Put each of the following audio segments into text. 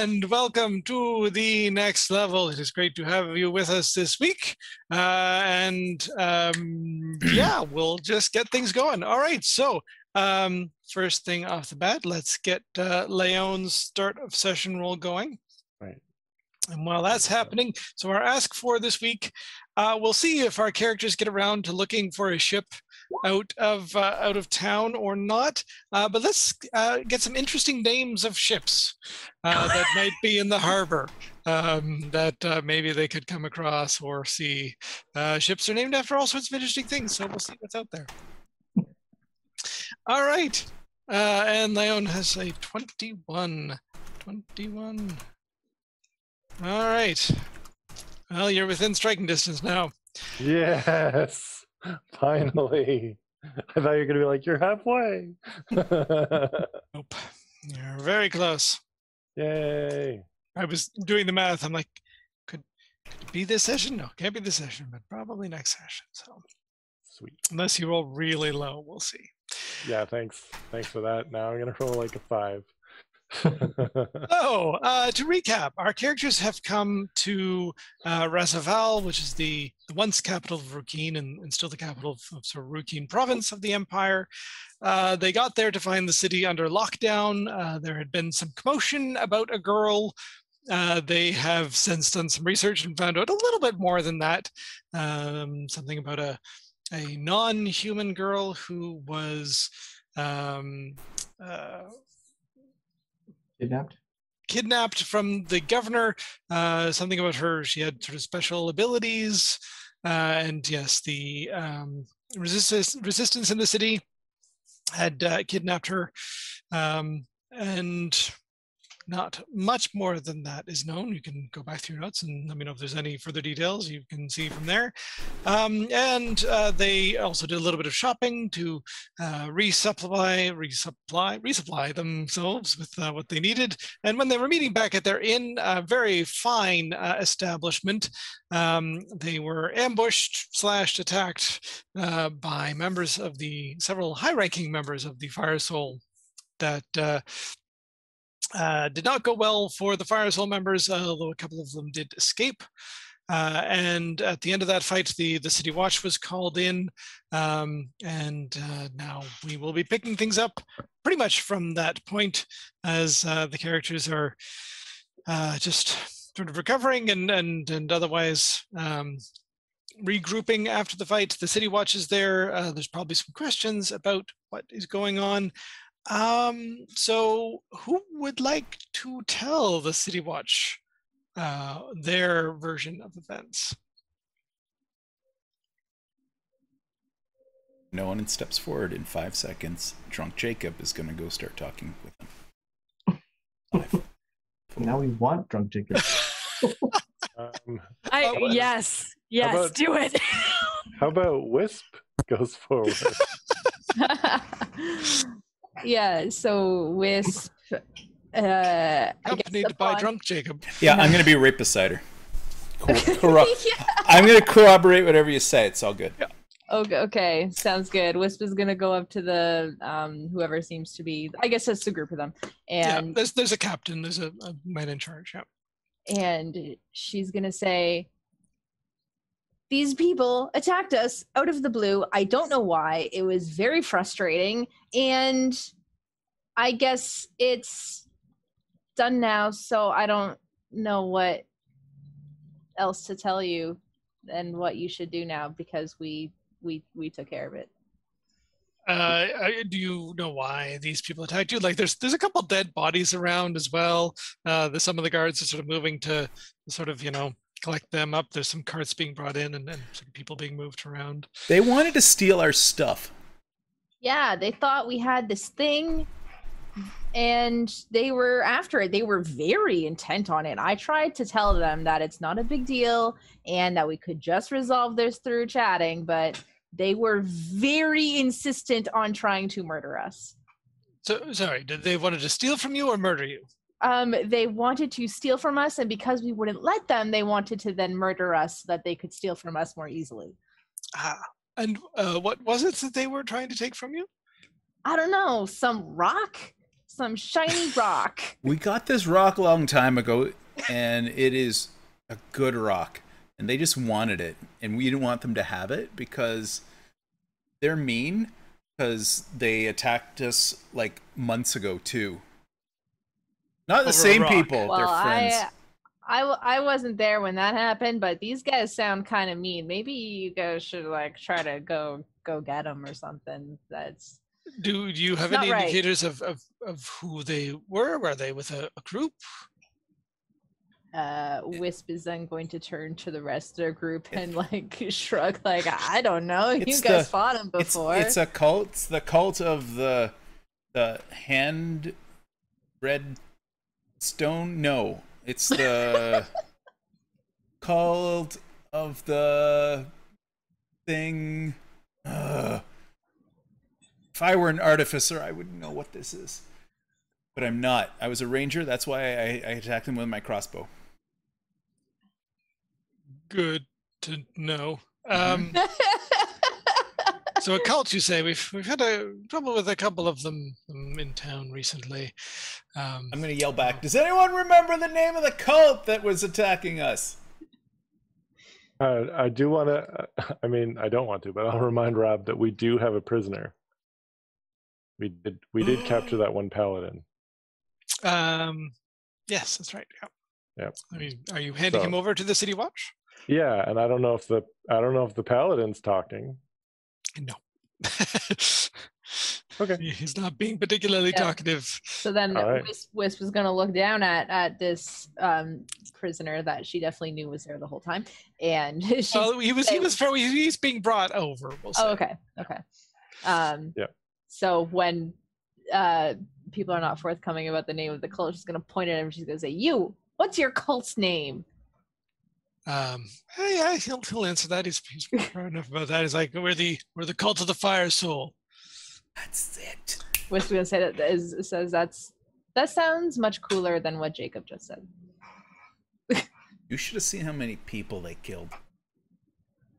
and welcome to the next level. It is great to have you with us this week. Yeah, we'll just get things going. All right, so first thing off the bat, let's get Leon's start of session roll going. Right. And while that's happening, so our ask for this week, we'll see if our characters get around to looking for a ship out of town or not. But let's get some interesting names of ships that might be in the harbor that maybe they could come across or see. Ships are named after all sorts of interesting things, so we'll see what's out there. All right. And Leon has a 21. 21. All right. Well, you're within striking distance now. Yes. Finally. I thought you were going to be like, you're halfway. Nope. You're very close. Yay. I was doing the math. I'm like, could it be this session? No, can't be this session, but probably next session. So Sweet. Unless you roll really low, we'll see. Yeah, thanks. Thanks for that. Now I'm going to roll like a 5. So, to recap, our characters have come to Razaval, which is the once capital of Rukeen and still the capital of sort of Rukeen province of the Empire. They got there to find the city under lockdown. There had been some commotion about a girl. They have since done some research and found out a little bit more than that. Something about a non-human girl who was kidnapped from the governor. Something about her, she had sort of special abilities, and yes, the resistance in the city had kidnapped her, and not much more than that is known. You can go back through your notes and let me know if there's any further details you can see from there. They also did a little bit of shopping to resupply themselves with what they needed. And when they were meeting back at their inn, a very fine establishment, they were ambushed / attacked by members of several high-ranking members of the Fire Soul that did not go well for the Fire Soul members, although a couple of them did escape. And at the end of that fight, the City Watch was called in, and now we will be picking things up pretty much from that point as the characters are just sort of recovering and otherwise regrouping after the fight. The City Watch is there. There's probably some questions about what is going on. So who would like to tell the City Watch their version of events? No one steps forward in 5 seconds. Drunk Jacob is going to go start talking with them. 5, 4. Now we want Drunk Jacob. Yes, do it. How about Whisp goes forward? Yeah, so Whisp accompanied by Drunk Jacob. Yeah, I'm going to be right beside her. I'm going to corroborate whatever you say. It's all good. Yeah. Okay, sounds good. Whisp is going to go up to the whoever seems to be, I guess that's the group of them. And yeah, there's a captain, there's a man in charge, yeah. And she's going to say, these people attacked us out of the blue. I don't know why. It was very frustrating. And I guess it's done now, so I don't know what else to tell you and what you should do now because we took care of it. Do you know why these people attacked you? Like there's a couple dead bodies around as well. Some of the guards are sort of moving to sort of, collect them up. There's some carts being brought in and sort of people being moved around. They wanted to steal our stuff. Yeah, they thought we had this thing and they were after it. They were very intent on it. I tried to tell them that it's not a big deal and that we could just resolve this through chatting, but they were very insistent on trying to murder us. So, sorry, did they wanted to steal from you or murder you? They wanted to steal from us, and because we wouldn't let them, they wanted to then murder us so that they could steal from us more easily. And what was it that they were trying to take from you? I don't know, some rock? some shiny rock. We got this rock a long time ago, and it is a good rock. And they just wanted it, and we didn't want them to have it because they're mean, because they attacked us like months ago too. Not the same people, Well, they're friends. I wasn't there when that happened, but these guys sound kind of mean. Maybe you guys should like try to go get them or something. That's Do you have not any right. indicators of who they were? Were they with a group? Wisp is then going to turn to the rest of their group and like shrug, like I don't know. You It's guys the- fought him before. It's a cult. It's the cult of the hand red stone. No, it's the cult of the thing. If I were an artificer, I would know what this is, but I'm not. I was a ranger. That's why I attacked him with my crossbow. Good to know. So a cult, you say? We've had a trouble with a couple of them in town recently. I'm gonna yell back. Does anyone remember the name of the cult that was attacking us? I do want to. I mean, I don't want to, but I'll remind Rob that we do have a prisoner. We did capture that one paladin. Yes, that's right. Yeah. Yeah. I mean, are you handing him over to the City Watch? Yeah, and I don't know if the paladin's talking. No. Okay. He's not being particularly Yeah. talkative. So then All right. Wisp was going to look down at this prisoner that she definitely knew was there the whole time, and she's Well, he's being brought over. We'll say. oh, okay. Yeah. So when people are not forthcoming about the name of the cult, she's going to point at him. She's going to say, "You, what's your cult's name?" Yeah, he'll answer that. He's proud enough about that. He's like, we're the cult of the Fire Soul. That's it. Wisp going to say that sounds much cooler than what Jacob just said. You should have seen how many people they killed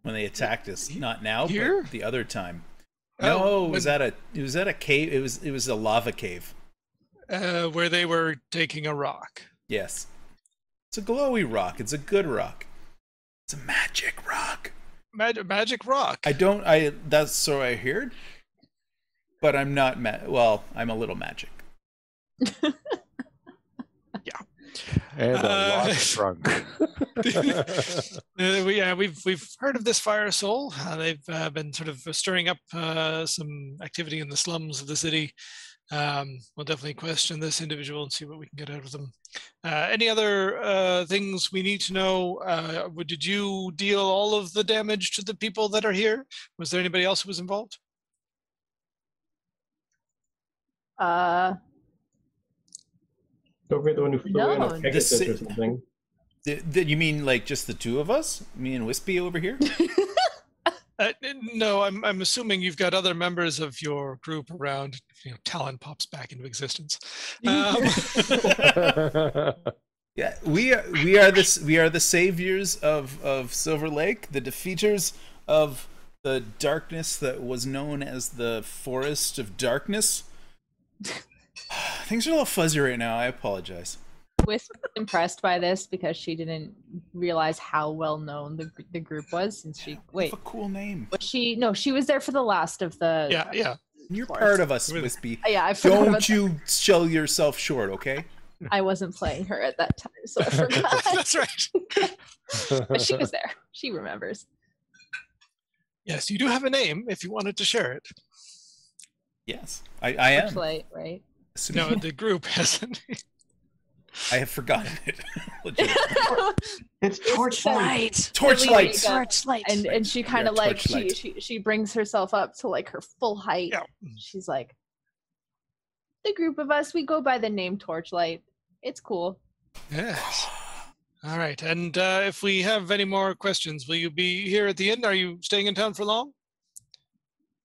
when they attacked us. Not now, Here? but the other time. Oh, No, it was at a cave. It was a lava cave. Where they were taking a rock. Yes. It's a glowy rock. It's a good rock. It's a magic rock. Magic rock. That's so I heard. But I'm not well, I'm a little magic. And a lot drunk. We've heard of this Fire Soul. They've been sort of stirring up some activity in the slums of the city. We'll definitely question this individual and see what we can get out of them. Any other things we need to know? Did you deal all of the damage to the people that are here? Was there anybody else who was involved? Don't forget the one who flew in No. a Pegasus or something. Did you mean like just the two of us? Me and Wispy over here? No, I'm assuming you've got other members of your group around. Talon pops back into existence. Yeah, we are the saviors of Silver Lake, the defeaters of the darkness that was known as the Forest of Darkness. Things are a little fuzzy right now. I apologize. Wisp was impressed by this because she didn't realize how well known the group was. Since she Have a cool name. was she? No, she was there for the last of the. Yeah. You're Forest. part of us, Wispy. Yeah, I forgot about Don't you sell yourself short, okay? I wasn't playing her at that time, so I forgot. That's right. But she was there. She remembers. Yes, you do have a name if you wanted to share it. Yes, I am. Torchlight, right? No, the group hasn't. I have forgotten it. Legitimately. It's Torchlight. Torchlight. Torchlight. And she kind of Yeah, like Torchlight. she brings herself up to like her full height. Yeah. She's like, the group of us, we go by the name Torchlight. It's cool. Yes. All right. And if we have any more questions, will you be here at the end? Are you staying in town for long?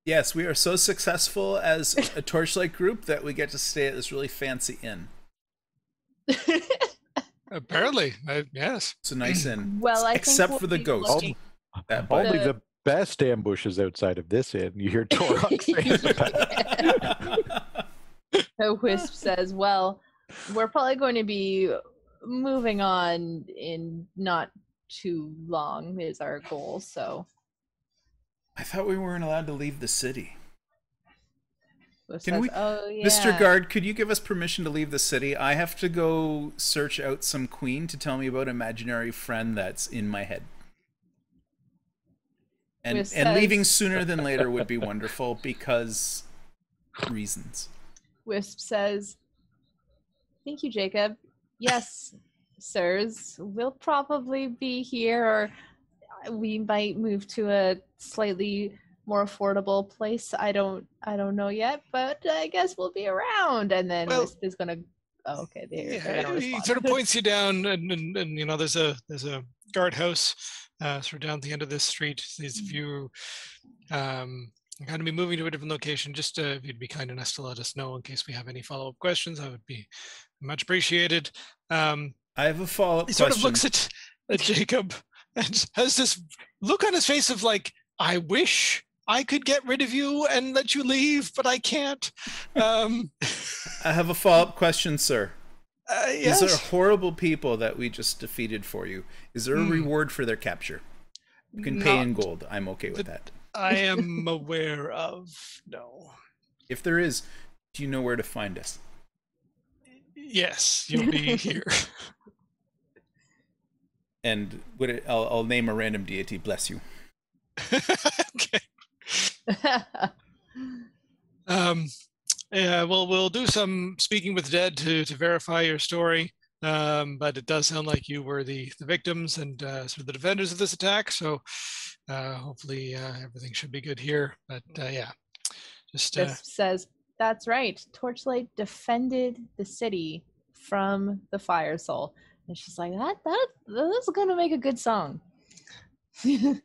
Yes, we are so successful as a Torchlight group that we get to stay at this really fancy inn. Apparently, yes. It's a nice inn. Well, I think except we'll for the be ghost. looking- That Only The- the best ambush is outside of this inn. You hear Torok saying Whisp says, well, we're probably going to be moving on in not too long is our goal, so. I thought we weren't allowed to leave the city. Wisp Can says, we, oh, yeah. Mr. Guard, could you give us permission to leave the city? I have to go search out some queen to tell me about an imaginary friend that's in my head. And Wisp leaving says- sooner than later would be wonderful because reasons. Wisp says, thank you, Jacob. Yes, sirs, we'll probably be here, or we might move to a slightly more affordable place. I don't know yet, but I guess we'll be around. And then Well- Wisp is gonna. Oh, okay. They're gonna He respond. sort of points you down, and you know, there's a guardhouse sort of down at the end of this street. These if you going to be moving to a different location, just if you'd be kind enough to let us know in case we have any follow-up questions, that would be much appreciated. I have a follow-up He question. sort of looks at Jacob and has this look on his face of like, I wish I could get rid of you and let you leave, but I can't. I have a follow-up question, sir. Yes. These are horrible people that we just defeated for you. Is there a reward for their capture? You can pay in Not gold. I'm okay with that. I am aware of. No. If there is, do you know where to find us? Yes, you'll be here. And I'll name a random deity. Bless you. Okay. Yeah, well, we'll do some speaking with the dead to verify your story. But it does sound like you were the victims and sort of the defenders of this attack. So hopefully everything should be good here. But yeah, just Wisp says, that's right. Torchlight defended the city from the Fire Soul. And she's like, that's gonna make a good song. And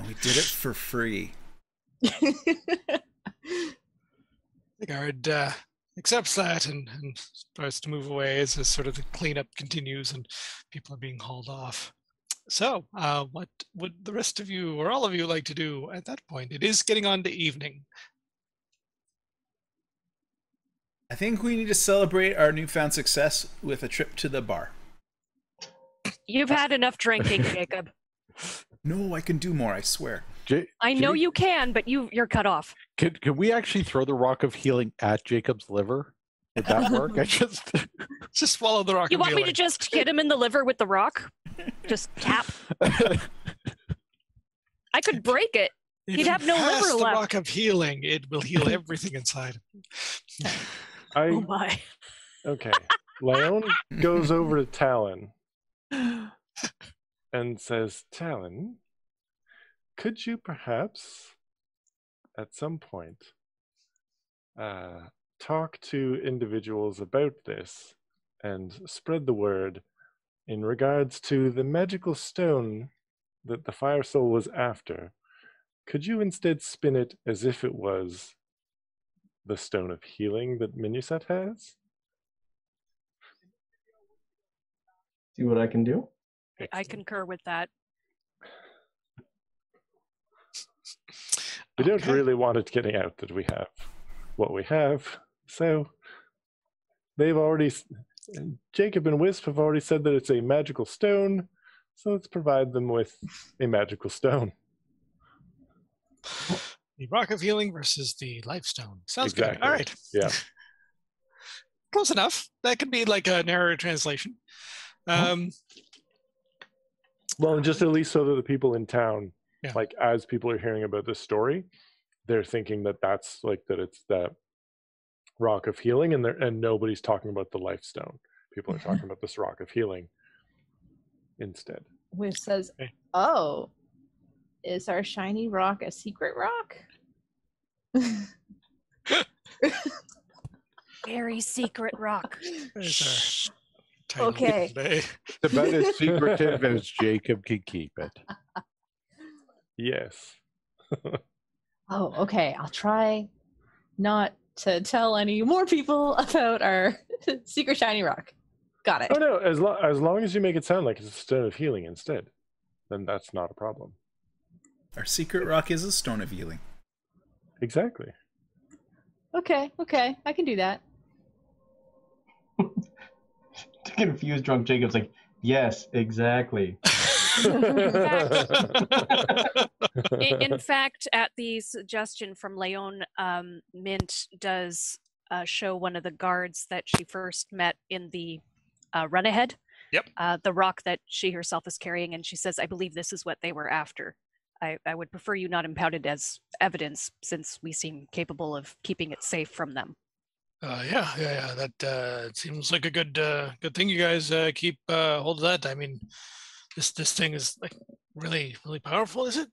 we did it for free. the guard accepts that and starts to move away as sort of the cleanup continues and people are being hauled off. So what would the rest of you or all of you like to do at that point? It is getting on to evening. I think we need to celebrate our newfound success with a trip to the bar. You've had enough drinking, Jacob. No, I can do more, I swear. I know you can, but you're cut off. Can we actually throw the rock of healing at Jacob's liver? Would that work? I just swallow the rock. You of want me healing. to just hit him in the liver with the rock? Just tap. I could break it. If He'd you have no pass liver the left. rock of healing, it will heal everything inside. Oh my. Okay. Leon goes over to Talon and says, Talon, could you perhaps at some point talk to individuals about this and spread the word in regards to the magical stone that the Fire Soul was after? Could you instead spin it as if it was the stone of healing that Minuset has? See what I can do? I concur with that. We don't Okay. really want it getting out that we have what we have, so they've already, Jacob and Wisp have already said that it's a magical stone, so let's provide them with a magical stone. The rock of healing versus the life stone. Sounds Exactly. good. All right. Yeah. Close enough. That could be like a narrower translation. Well, and just at least so that the people in town, Yeah. like as people are hearing about this story, they're thinking that that's like that it's that rock of healing, and nobody's talking about the life stone. People are talking about this rock of healing instead. Wisp says, Okay. oh, is our shiny rock a secret rock? Very secret rock. There's our title Okay. today. it's about as secretive as Jacob can keep it. Yes. Oh, okay. I'll try not to tell any more people about our secret shiny rock. Got it. Oh no, as long as you make it sound like it's a stone of healing instead, then that's not a problem. Our secret rock is a stone of healing. Exactly. Okay, I can do that. confused drunk Jacob's like, yes, exactly. In fact, at the suggestion from Leon, Mint does show one of the guards that she first met in the run ahead. Yep. The rock that she herself is carrying, and she says, I believe this is what they were after. I would prefer you not impound it as evidence, since we seem capable of keeping it safe from them. Yeah. That seems like a good thing. You guys keep hold of that. I mean, this thing is like really powerful, is it?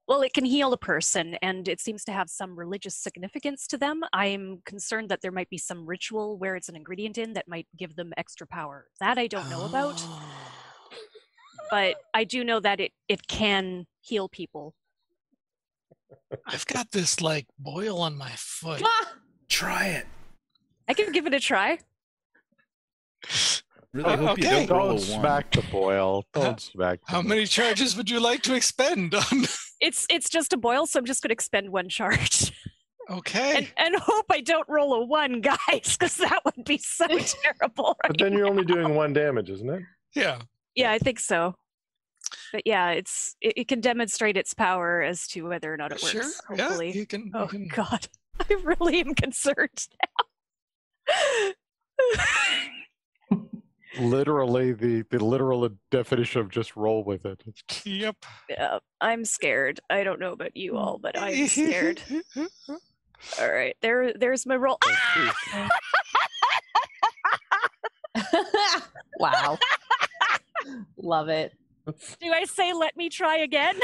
Well, it can heal a person, and it seems to have some religious significance to them. I'm concerned that there might be some ritual where it's an ingredient in that might give them extra power. That I don't know about, but I do know that it can heal people. I've got this like boil on my foot. Try it. I can give it a try. Really hope okay. you don't roll a Don't one. smack the boil. Don't smack the How boil. many charges would you like to expend on? It's just a boil, so I'm just going to expend one charge. Okay. And hope I don't roll a 1, guys, because that would be so terrible. But then you're only doing 1 damage, isn't it? Yeah. Yeah, I think so. But yeah, it can demonstrate its power as to whether or not it works. Sure. Hopefully. Yeah. You can. Oh God, I really am concerned now. Literally, the literal definition of just roll with it. Yep. Yeah, I'm scared. I don't know about you all, but I'm scared. All right, there's my roll. Ah! Wow. Love it. Do I say let me try again?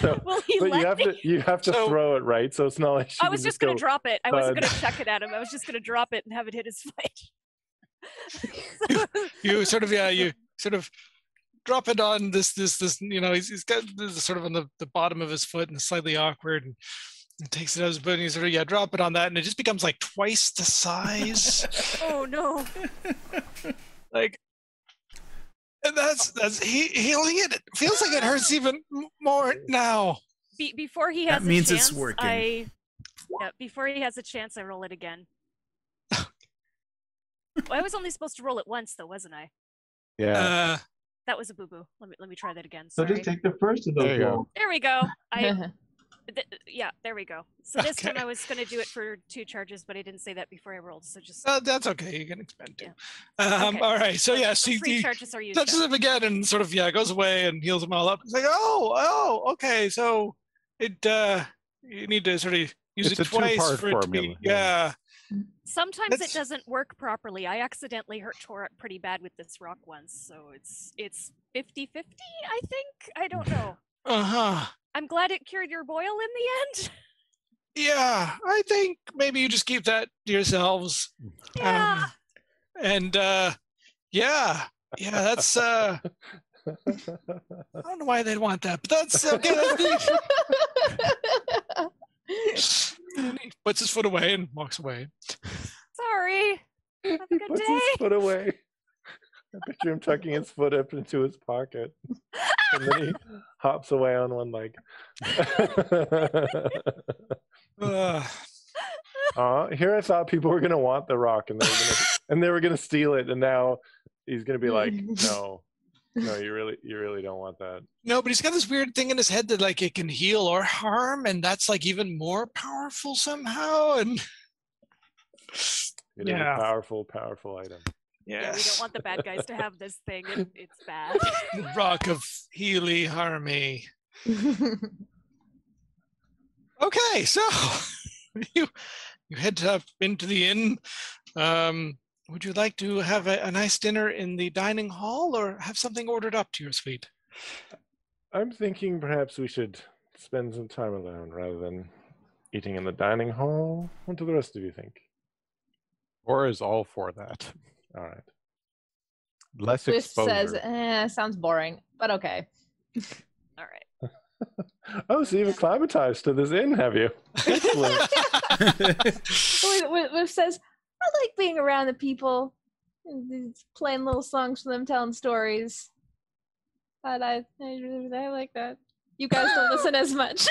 So, Will he but let me? you have to So- throw it, right? So it's not like she I can was just gonna go, drop it. I wasn't thud. gonna chuck it at him. I was just gonna drop it and have it hit his face. You sort of you sort of drop it on this he's got this sort of on the bottom of his foot and slightly awkward and takes it out of his boot and you sort of drop it on that and it just becomes like twice the size. Oh no. Like, and that's healing it. It feels like it hurts even more now. Before he has That means a it's chance, working. before he has a chance, I roll it again. Well, I was only supposed to roll it once, though, wasn't I? Yeah. That was a boo-boo. Let me try that again. So Sorry. just take the first of There those you go. rolls. There we go. Yeah, there we go. So this time Okay. I was going to do it for 2 charges, but I didn't say that before I rolled. So just That's okay. You can expend two. Yeah. Okay. All right. So yeah, so 3 he charges are used. touches up. him again and sort of goes away and heals him all up. It's like okay. So it you need to sort of use It's it a twice two-part for it to be formula, yeah. Sometimes That's- it doesn't work properly. I accidentally tore it pretty bad with this rock once, so it's 50-50, I think. I don't know. Uh-huh. I'm glad it cured your boil in the end. Yeah, I think maybe you just keep that to yourselves. Yeah. And that's I don't know why they'd want that, but that's okay. That's neat. And he puts his foot away and walks away. Sorry. Have a He good puts day. his foot away. I picture him tucking his foot up into his pocket. And then he hops away on one leg. Here I thought people were gonna want the rock and they were gonna steal it, and now he's gonna be like, no, you really don't want that. No, but he's got this weird thing in his head that like it can heal or harm, and that's like even more powerful somehow. And It is a powerful item. Yeah, we yes, don't want the bad guys to have this thing. It's bad. Rock of Healy Harmy. Okay, so you head up into the inn. Would you like to have a nice dinner in the dining hall or have something ordered up to your suite? I'm thinking perhaps we should spend some time alone rather than eating in the dining hall. What do the rest of you think? Or is all for that. All right. Less Wisp exposure. says, sounds boring, but okay. All right. Oh, so you've acclimatized to this inn, have you? Excellent. Wisp says, I like being around the people, playing little songs for them, telling stories. But I like that. You guys don't listen as much.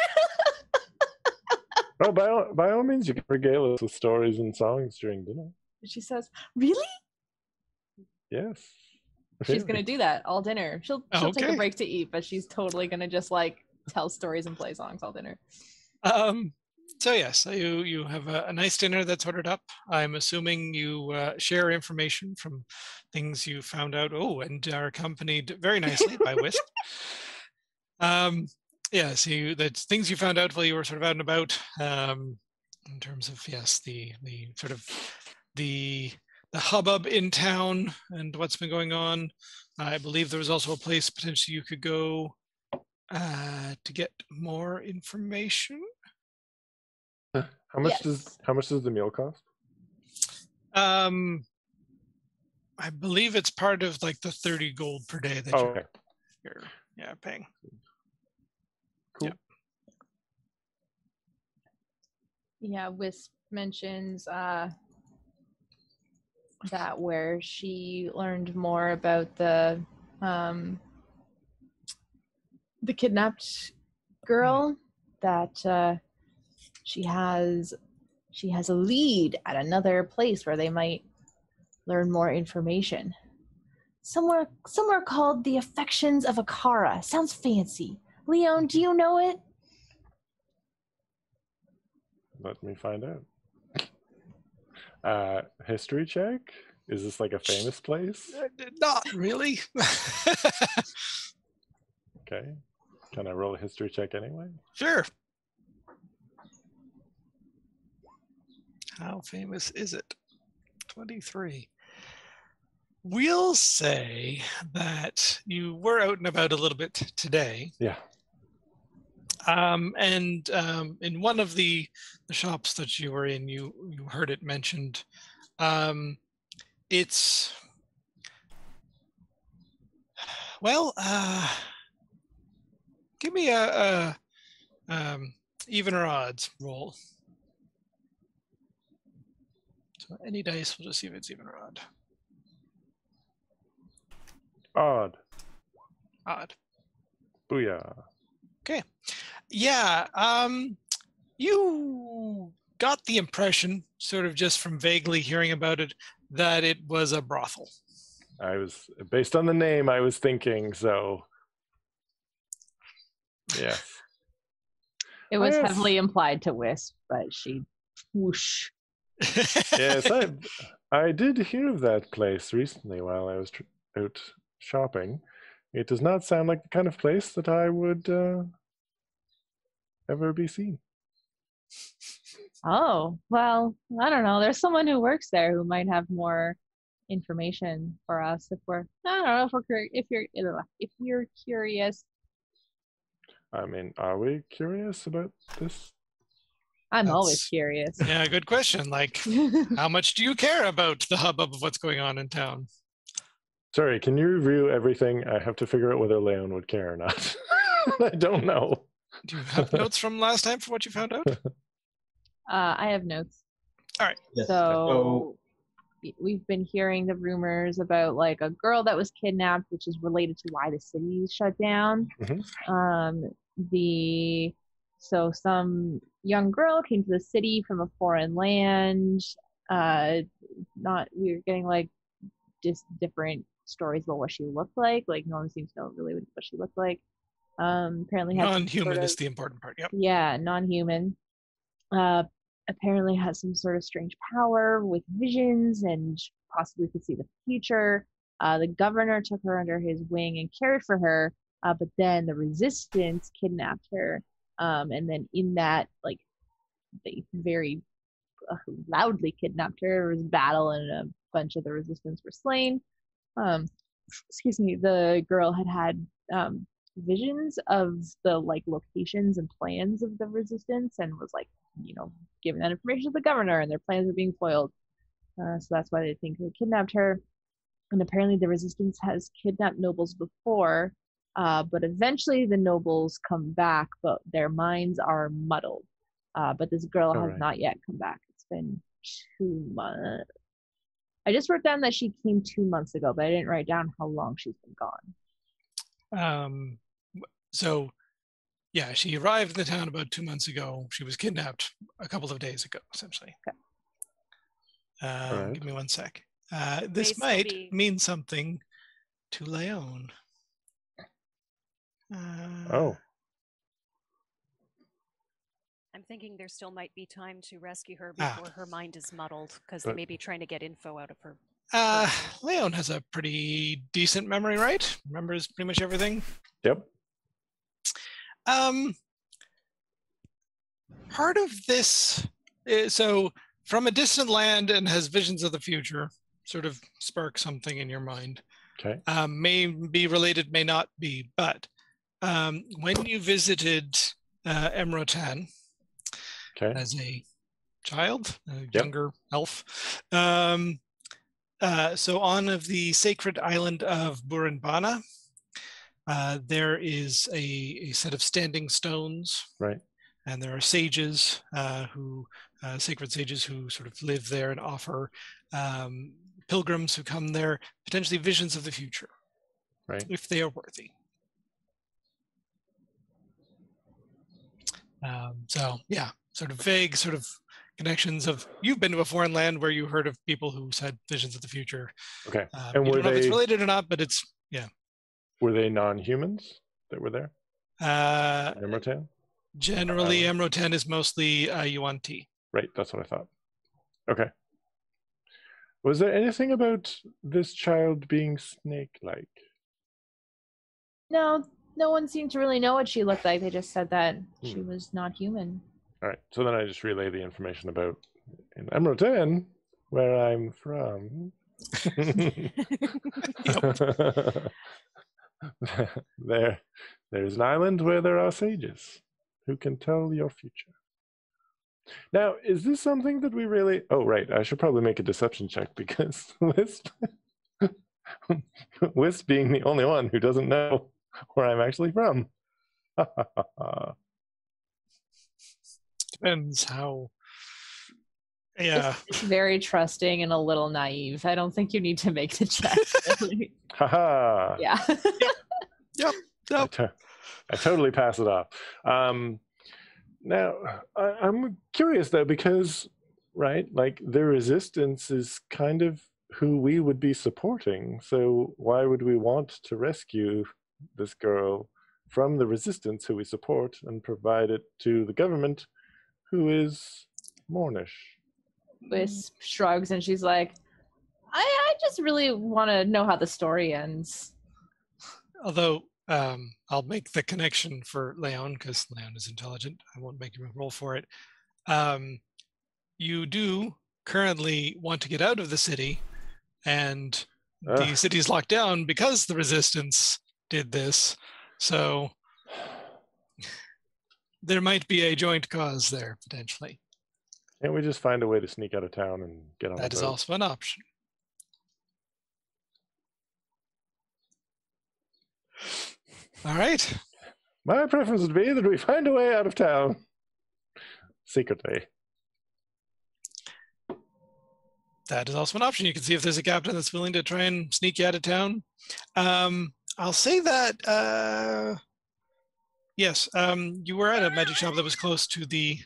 Oh, by all means, you can regale us with stories and songs during dinner. She says, "Really?" Yes. She's gonna do that all dinner. She'll take Okay. a break to eat, but she's totally gonna just like tell stories and play songs all dinner. So yes, you have a nice dinner that's ordered up. I'm assuming you share information from things you found out. Oh, and are accompanied very nicely by Wisp. Yeah, so that's things you found out while you were sort of out and about. In terms of yes, the sort of the hubbub in town and what's been going on. I believe there was also a place potentially you could go to get more information. How much does the meal cost? I believe it's part of like the 30 gold per day that Okay. you're paying. Cool. Yeah, Wisp mentions that where she learned more about the kidnapped girl, that she has a lead at another place where they might learn more information. Somewhere called the Affections of Akara. Sounds fancy. Leon, do you know it? Let me find out. History check? Is this like a famous place? Not really. Okay. Can I roll a history check anyway? Sure. How famous is it? 23. We'll say that you were out and about a little bit today. Yeah. And in one of the shops that you were in, you heard it mentioned. It's well. Give me a even or odds roll. So any dice, we'll just see if it's even or odd. Odd. Odd. Booyah. Okay. Yeah. You got the impression, sort of just from vaguely hearing about it, that it was a brothel. I was, based on the name, I was thinking, so. Yes. It was Yes. heavily implied to Wisp, but she whoosh. Yes, I did hear of that place recently while I was out shopping. It does not sound like the kind of place that I would ever be seen. Oh, well, I don't know. There's someone who works there who might have more information for us if we're, I don't know, if you're curious. I mean, are we curious about this? I'm always curious. Yeah, good question. Like, how much do you care about the hubbub of what's going on in town? Sorry, can you review everything? I have to figure out whether Leon would care or not. I don't know. Do you have notes from last time for what you found out? I have notes. All right. Yes. So we've been hearing the rumors about like a girl that was kidnapped, which is related to why the city is shut down. Mhm. So some young girl came to the city from a foreign land. We were getting like just different stories about what she looked like. Like no one seems to know really what she looked like. Apparently had Non-human is the important part. Yep. Yeah, non-human. Apparently has some sort of strange power with visions and possibly could see the future. The governor took her under his wing and cared for her, but then the resistance kidnapped her. And then in that, like, they very loudly kidnapped her. There was battle and a bunch of the resistance were slain. The girl had visions of the like locations and plans of the resistance and was like, giving that information to the governor, and their plans were being foiled. So that's why they think they kidnapped her. And apparently the resistance has kidnapped nobles before, but eventually the nobles come back, but their minds are muddled. But this girl has not yet come back. It's been 2 months. I just wrote down that she came 2 months ago, but I didn't write down how long she's been gone. So, yeah, she arrived in the town about 2 months ago. She was kidnapped a couple of days ago, essentially. Okay. Alright. Give me one sec. This still might be- mean something to Leon. Oh, I'm thinking there still might be time to rescue her Ah. before her mind is muddled, because they But- may be trying to get info out of her. Leon has a pretty decent memory, right? Remembers pretty much everything. yep. Part of this, so from a distant land and has visions of the future, sort of spark something in your mind. Okay. May be related, may not be, but when you visited Emrotan Okay. as a child, a Yep. younger elf, so on of the sacred island of Buranbana, there is a set of standing stones. Right. And there are sages sacred sages who sort of live there and offer pilgrims who come there potentially visions of the future, Right. if they are worthy. So yeah, sort of vague sort of connections of you've been to a foreign land where you heard of people who said visions of the future. Okay. You And were don't know if it's they related or not, but it's non-humans that were there? in Emertown? generally Emrotan is mostly Yuan Ti. Right, that's what I thought. Okay. Was there anything about this child being snake-like? No, no one seemed to really know what she looked like. They just said that she Hmm. was not human. All right, so then I just relay the information about in Emerton, where I'm from. There's an island where there are sages who can tell your future. Now, is this something that we really... Oh, right, I should probably make a deception check because Wisp being the only one who doesn't know where I'm actually from. Depends how. Yeah. It's very trusting and a little naive. I don't think you need to make the check. Really. Haha. Yeah. I totally pass it off. Now, I'm curious though, because, right, like the resistance is kind of who we would be supporting. So why would we want to rescue this girl from the resistance who we support and provide it to the government who is Mournish? Wisp shrugs and she's like, I just really want to know how the story ends. Although I'll make the connection for Leon because Leon is intelligent. I won't make him roll for it. You do currently want to get out of the city, and the city is locked down because the resistance did this. So there might be a joint cause there potentially. Can't we just find a way to sneak out of town and get on That a is boat? also an option. All right. My preference would be that we find a way out of town secretly. That is also an option. You can see if there's a captain that's willing to try and sneak you out of town. I'll say that yes, you were at a magic shop that was close to the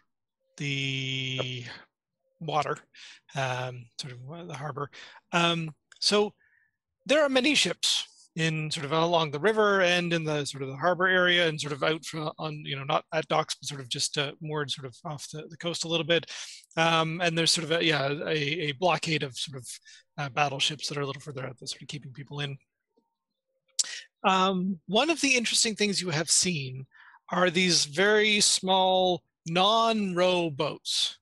water, sort of the harbor. So there are many ships in sort of along the river and in the sort of the harbor area and sort of out on, not at docks, but sort of just moored sort of off the coast a little bit. And there's sort of a blockade of sort of battleships that are a little further out that's sort of keeping people in. One of the interesting things you have seen are these very small non-row boats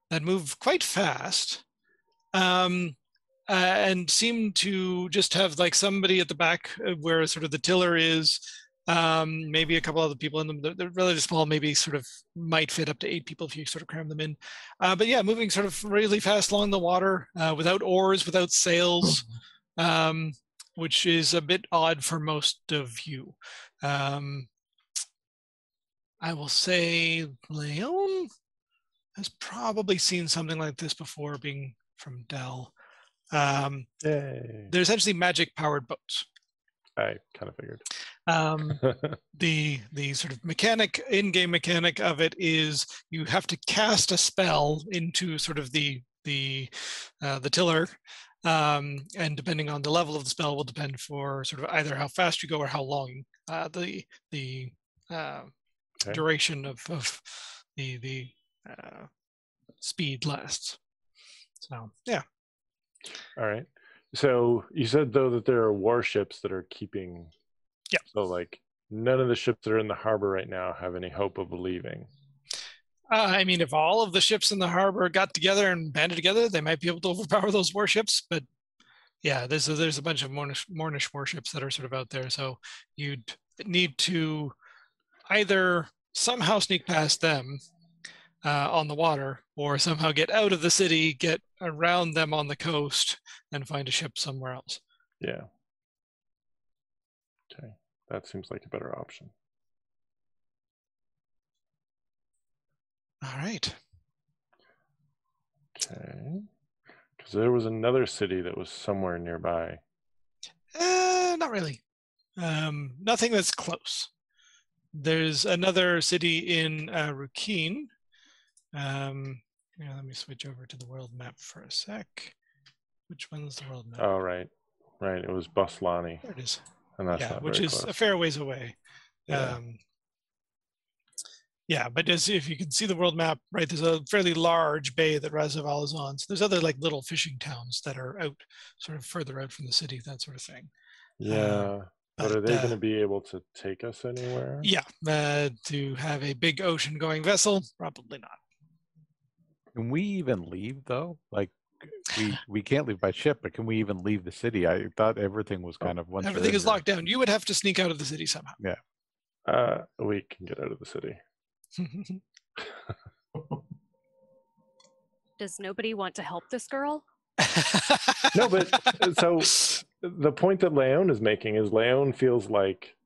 that move quite fast. And seem to just have like somebody at the back where sort of the tiller is, maybe a couple other people in them. They're relatively small, maybe sort of might fit up to 8 people if you sort of cram them in. But yeah, moving sort of really fast along the water without oars, without sails, which is a bit odd for most of you. I will say Leon has probably seen something like this before, being from Dell. Yay. They're essentially magic powered boats. I kind of figured. The sort of in-game mechanic of it is you have to cast a spell into sort of the the tiller, and depending on the level of the spell will depend for sort of either how fast you go or how long the duration of the speed lasts. So yeah. All right. So you said though that there are warships that are keeping. Yeah. So like none of the ships that are in the harbor right now have any hope of leaving. I mean, if all of the ships in the harbor got together and banded together, they might be able to overpower those warships. But yeah, there's a bunch of Mornish warships that are sort of out there. So you'd need to either somehow sneak past them on the water, or somehow get out of the city, get around them on the coast, and find a ship somewhere else. Yeah. Okay, that seems like a better option. All right. Okay. Because there was another city that was somewhere nearby. Not really. Nothing that's close. There's another city in Rukeen. Let me switch over to the world map for a sec. Which one's the world map? Oh, right. Right, it was Buslani. There it is. And that's Yeah, not which very is close. a fair ways away. Yeah. Yeah, but as if you can see the world map, right, there's a fairly large bay that Razaval is on. So there's other like little fishing towns that are out, sort of further out from the city, that sort of thing. Yeah. But are they going to be able to take us anywhere? Yeah, to have a big ocean going vessel, probably not. Can we even leave though? Like we can't leave by ship, but can we even leave the city? I thought everything was kind of once you're Everything in is there. locked down. You would have to sneak out of the city somehow. Yeah. We can get out of the city. Does nobody want to help this girl? No, but so the point that Leon is making is Leon feels like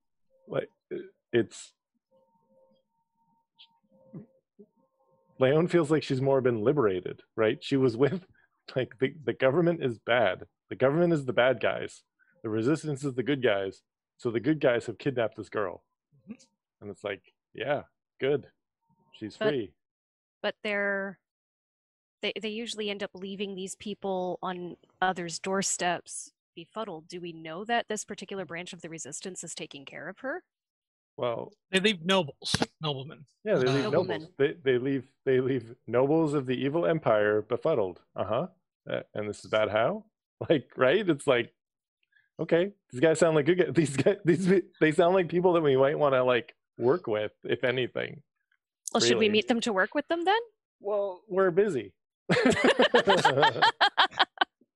it's Leon feels like she's more been liberated, right? She was with like the government is bad. The government is the bad guys. The resistance is the good guys. So the good guys have kidnapped this girl. And it's like, yeah, good. She's free. But they usually end up leaving these people on others' doorsteps befuddled. Do we know that this particular branch of the resistance is taking care of her? Well, they leave noblemen. Yeah, they leave noblemen. They leave nobles of the evil empire befuddled. And this is bad how? Like, right? It's like, okay, these guys sound like good guys. They sound like people that we might want to like work with, if anything. Well, should we meet them to work with them then? Well, we're busy.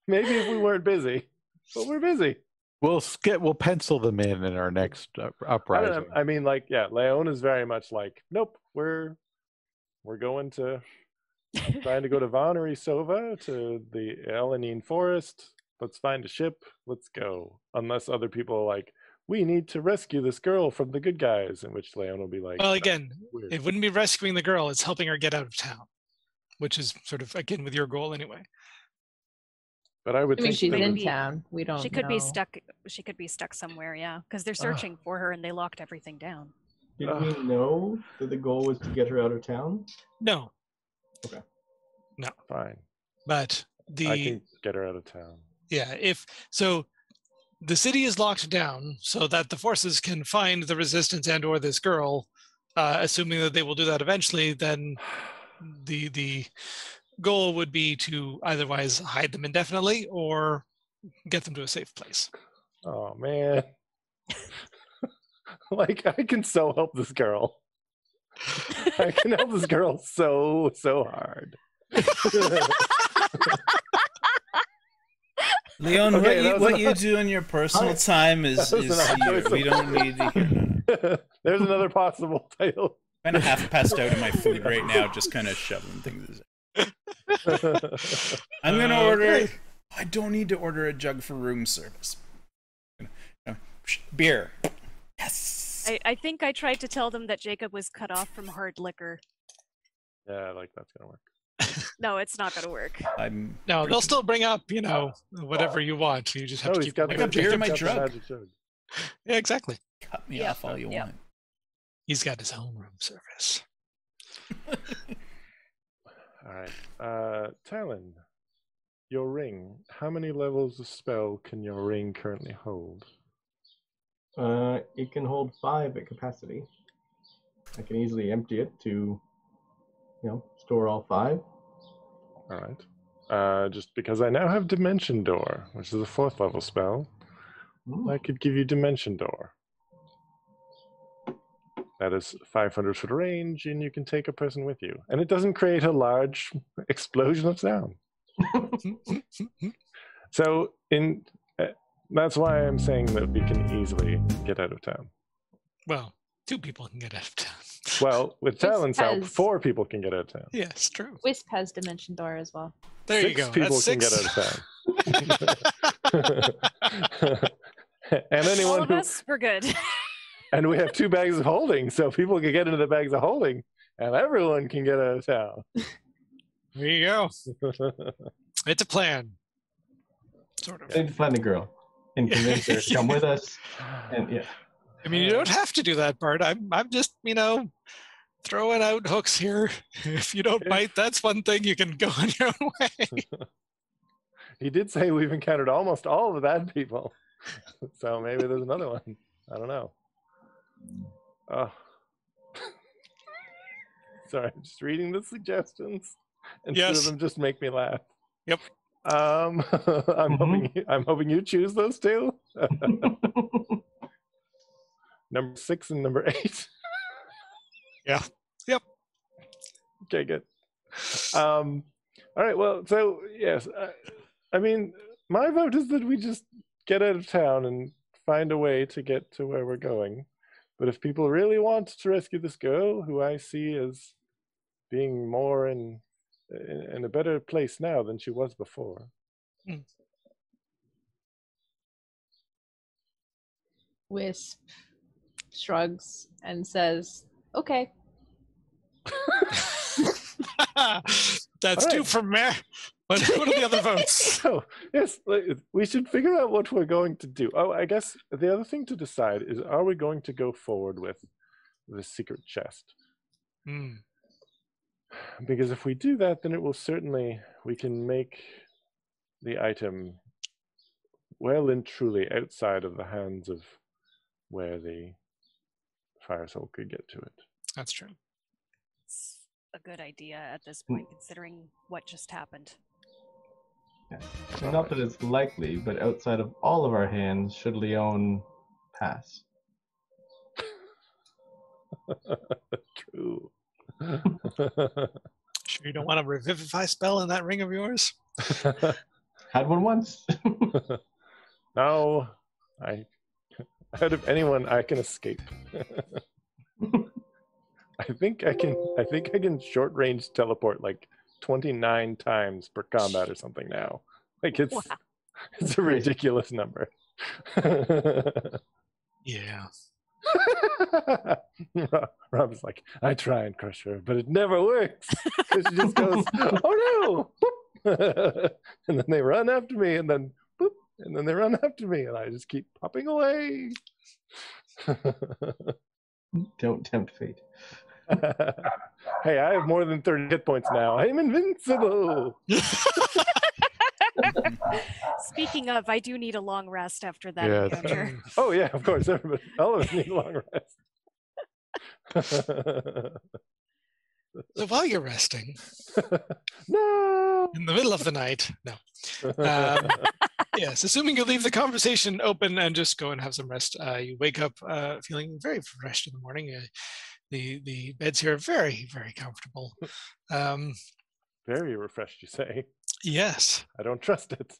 Maybe if we weren't busy, but we're busy. We'll pencil them in our next uprising. I mean, like, yeah, Leon is very much like, nope, we're going to trying to go to Vonnery Sova to the Elenine Forest. Let's find a ship. Let's go. Unless other people are like, we need to rescue this girl from the good guys, in which Leon will be like, well, again, it wouldn't be rescuing the girl, it's helping her get out of town, which is sort of, again, with your goal anyway. But I would think she's in town. We don't She could know. be stuck. She could be stuck somewhere, yeah, because they're searching for her and they locked everything down. Did we know that the goal was to get her out of town? No. Okay. No. Fine. But I can get her out of town. Yeah, the city is locked down so that the forces can find the resistance and or this girl, assuming that they will do that eventually, then the goal would be to otherwise hide them indefinitely or get them to a safe place. Oh man. Like, I can so help this girl. I can help this girl so hard. Leon, Okay, what you do in your personal time is here. We don't need to hear. There's another possible title. I'm kind of half passed out of my food right now, just kind of shoveling things. I'm going to order... I don't need to order a jug for room service. Beer. Yes! I think I tried to tell them that Jacob was cut off from hard liquor. Yeah, like that's going to work. No, it's not going to work. No, they'll still bring up, whatever you want. You just have to keep I got beer in my jug. Yeah, exactly. Cut me off all you want. He's got his own room service. All right. Talon, your ring. How many levels of spell can your ring currently hold? It can hold 5 at capacity. I can easily empty it to, store all 5. All right. Just because I now have Dimension Door, which is a 4th level spell, I could give you Dimension Door. That is 500 foot range, and you can take a person with you. And it doesn't create a large explosion of sound. So that's why I'm saying that we can easily get out of town. Well, 2 people can get out of town. Well, with Talon's help, has- 4 people can get out of town. Yes, true. Wisp has Dimension Door as well. There 6 you go. people That's can 6. get out of town. And All anyone of us, we're good. and we have 2 bags of holding, so people can get into the bags of holding, and everyone can get out of town. There you go. It's a plan. Sort of. I need to find the girl and convince her to come with us. And yeah. I mean, you don't have to do that, Bart. I'm just, throwing out hooks here. If you don't bite, that's one thing. You can go on your own way. He did say we've encountered almost all of the bad people. So maybe there's another one. I don't know. Oh. Sorry, I'm just reading the suggestions. And 2 of them just make me laugh. Yep. I'm hoping you choose those 2. Number 6 and number 8. Yeah. Yep. Okay, good. All right. Well, so yes, I mean, my vote is that we just get out of town and find a way to get to where we're going. But if people really want to rescue this girl, who I see as being more in a better place now than she was before. Wisp shrugs and says, "Okay." That's All 2 right. from Mayor. What are the other votes? So, yes, we should figure out what we're going to do. Oh, I guess the other thing to decide is, are we going to go forward with the secret chest? Because if we do that, then it will certainly, we can make the item well and truly outside of the hands of where the Fire Soul could get to it. That's true. It's a good idea at this point, considering what just happened. Not that it's likely, but outside of all of our hands, should Leon pass. True. Sure you don't want a revivify spell in that ring of yours? Had one once. No, out of anyone, I can escape. I think I can short range teleport like 29 times per combat or something now. Like it's a ridiculous number. Yeah. Rob's like, I try and crush her, but it never works. So she just goes, oh no! Boop. And then they run after me, and then boop, and then they run after me, and I just keep popping away. Don't tempt fate. Hey, I have more than 30 hit points now. I'm invincible. Speaking of, I do need a long rest after that Yes. encounter. Oh yeah, of course. Everybody, all of us need a long rest. So while you're resting, No. in the middle of the night, no. Yes, assuming you leave the conversation open and just go and have some rest, you wake up feeling very refreshed in the morning. The beds here are very, very comfortable. Very refreshed, you say? Yes. I don't trust it.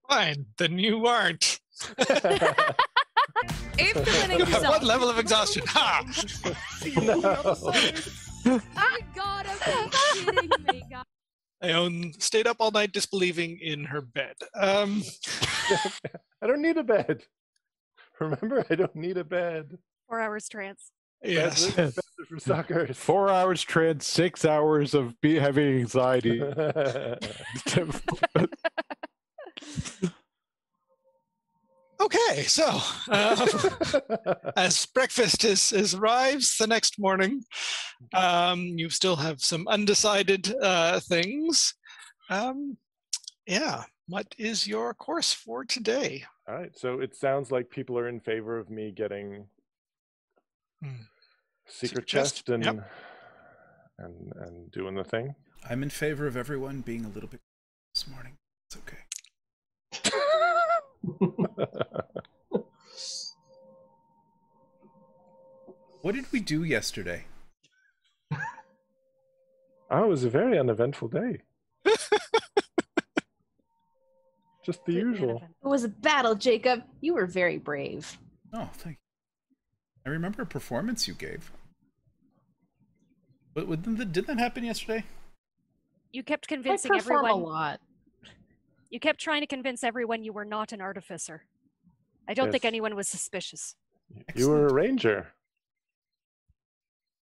Fine, then you aren't. Aim for winning You have yourself. one level of exhaustion. Ha! Oh God, I'm kidding me, God. Ione stayed up all night disbelieving in her bed. I don't need a bed. Remember, I don't need a bed. 4 hours trance. Yes. Beds are for suckers. 4 hours trance, 6 hours of having anxiety. Okay, so as breakfast arrives the next morning, you still have some undecided things. Yeah. What is your course for today? All right. So it sounds like people are in favor of me getting secret chest and Yep. and doing the thing. I'm in favor of everyone being a little bit this morning. It's okay. What did we do yesterday? Oh, it was a very uneventful day. Just the Completely usual. uneventful. It was a battle, Jacob. You were very brave. Oh, thank you. I remember a performance you gave. But did that happen yesterday? You kept I convincing perform a everyone. lot. You kept trying to convince everyone you were not an artificer. I don't think Yes. anyone was suspicious. You were a Excellent. ranger.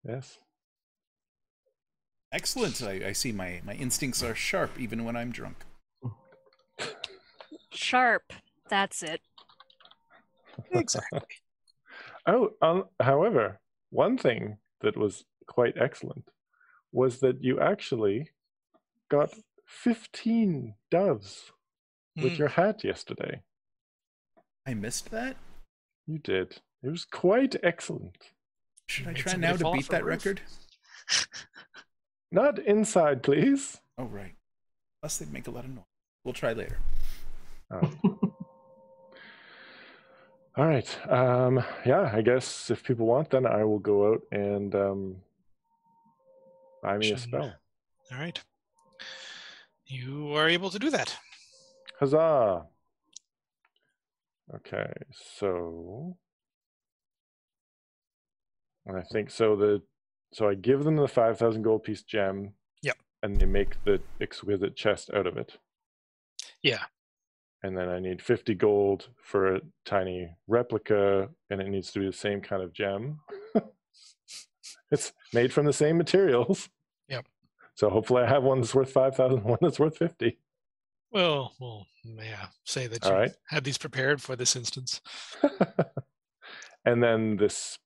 Yes. Excellent. I see my instincts are sharp even when I'm drunk. Sharp. That's it. Exactly. Oh, however, one thing that was quite excellent was that you actually got 15 doves with your hat yesterday. I missed that? You did. It was quite excellent. Should I Made try somebody now to fall beat off a that roof. record? Not inside, please. Oh, right. Plus they'd make a lot of noise. We'll try later. Oh. All right. Yeah, I guess if people want, then I will go out and buy me a spell. All right. You are able to do that. Huzzah! Okay, so I think so. So I give them the 5,000 gold piece gem. Yep. And they make the exquisite chest out of it. Yeah. And then I need 50 gold for a tiny replica, and it needs to be the same kind of gem. It's made from the same materials. Yep. So hopefully I have one that's worth 5,000, one that's worth 50. Well, yeah. Say that All you right. had these prepared for this instance. And then this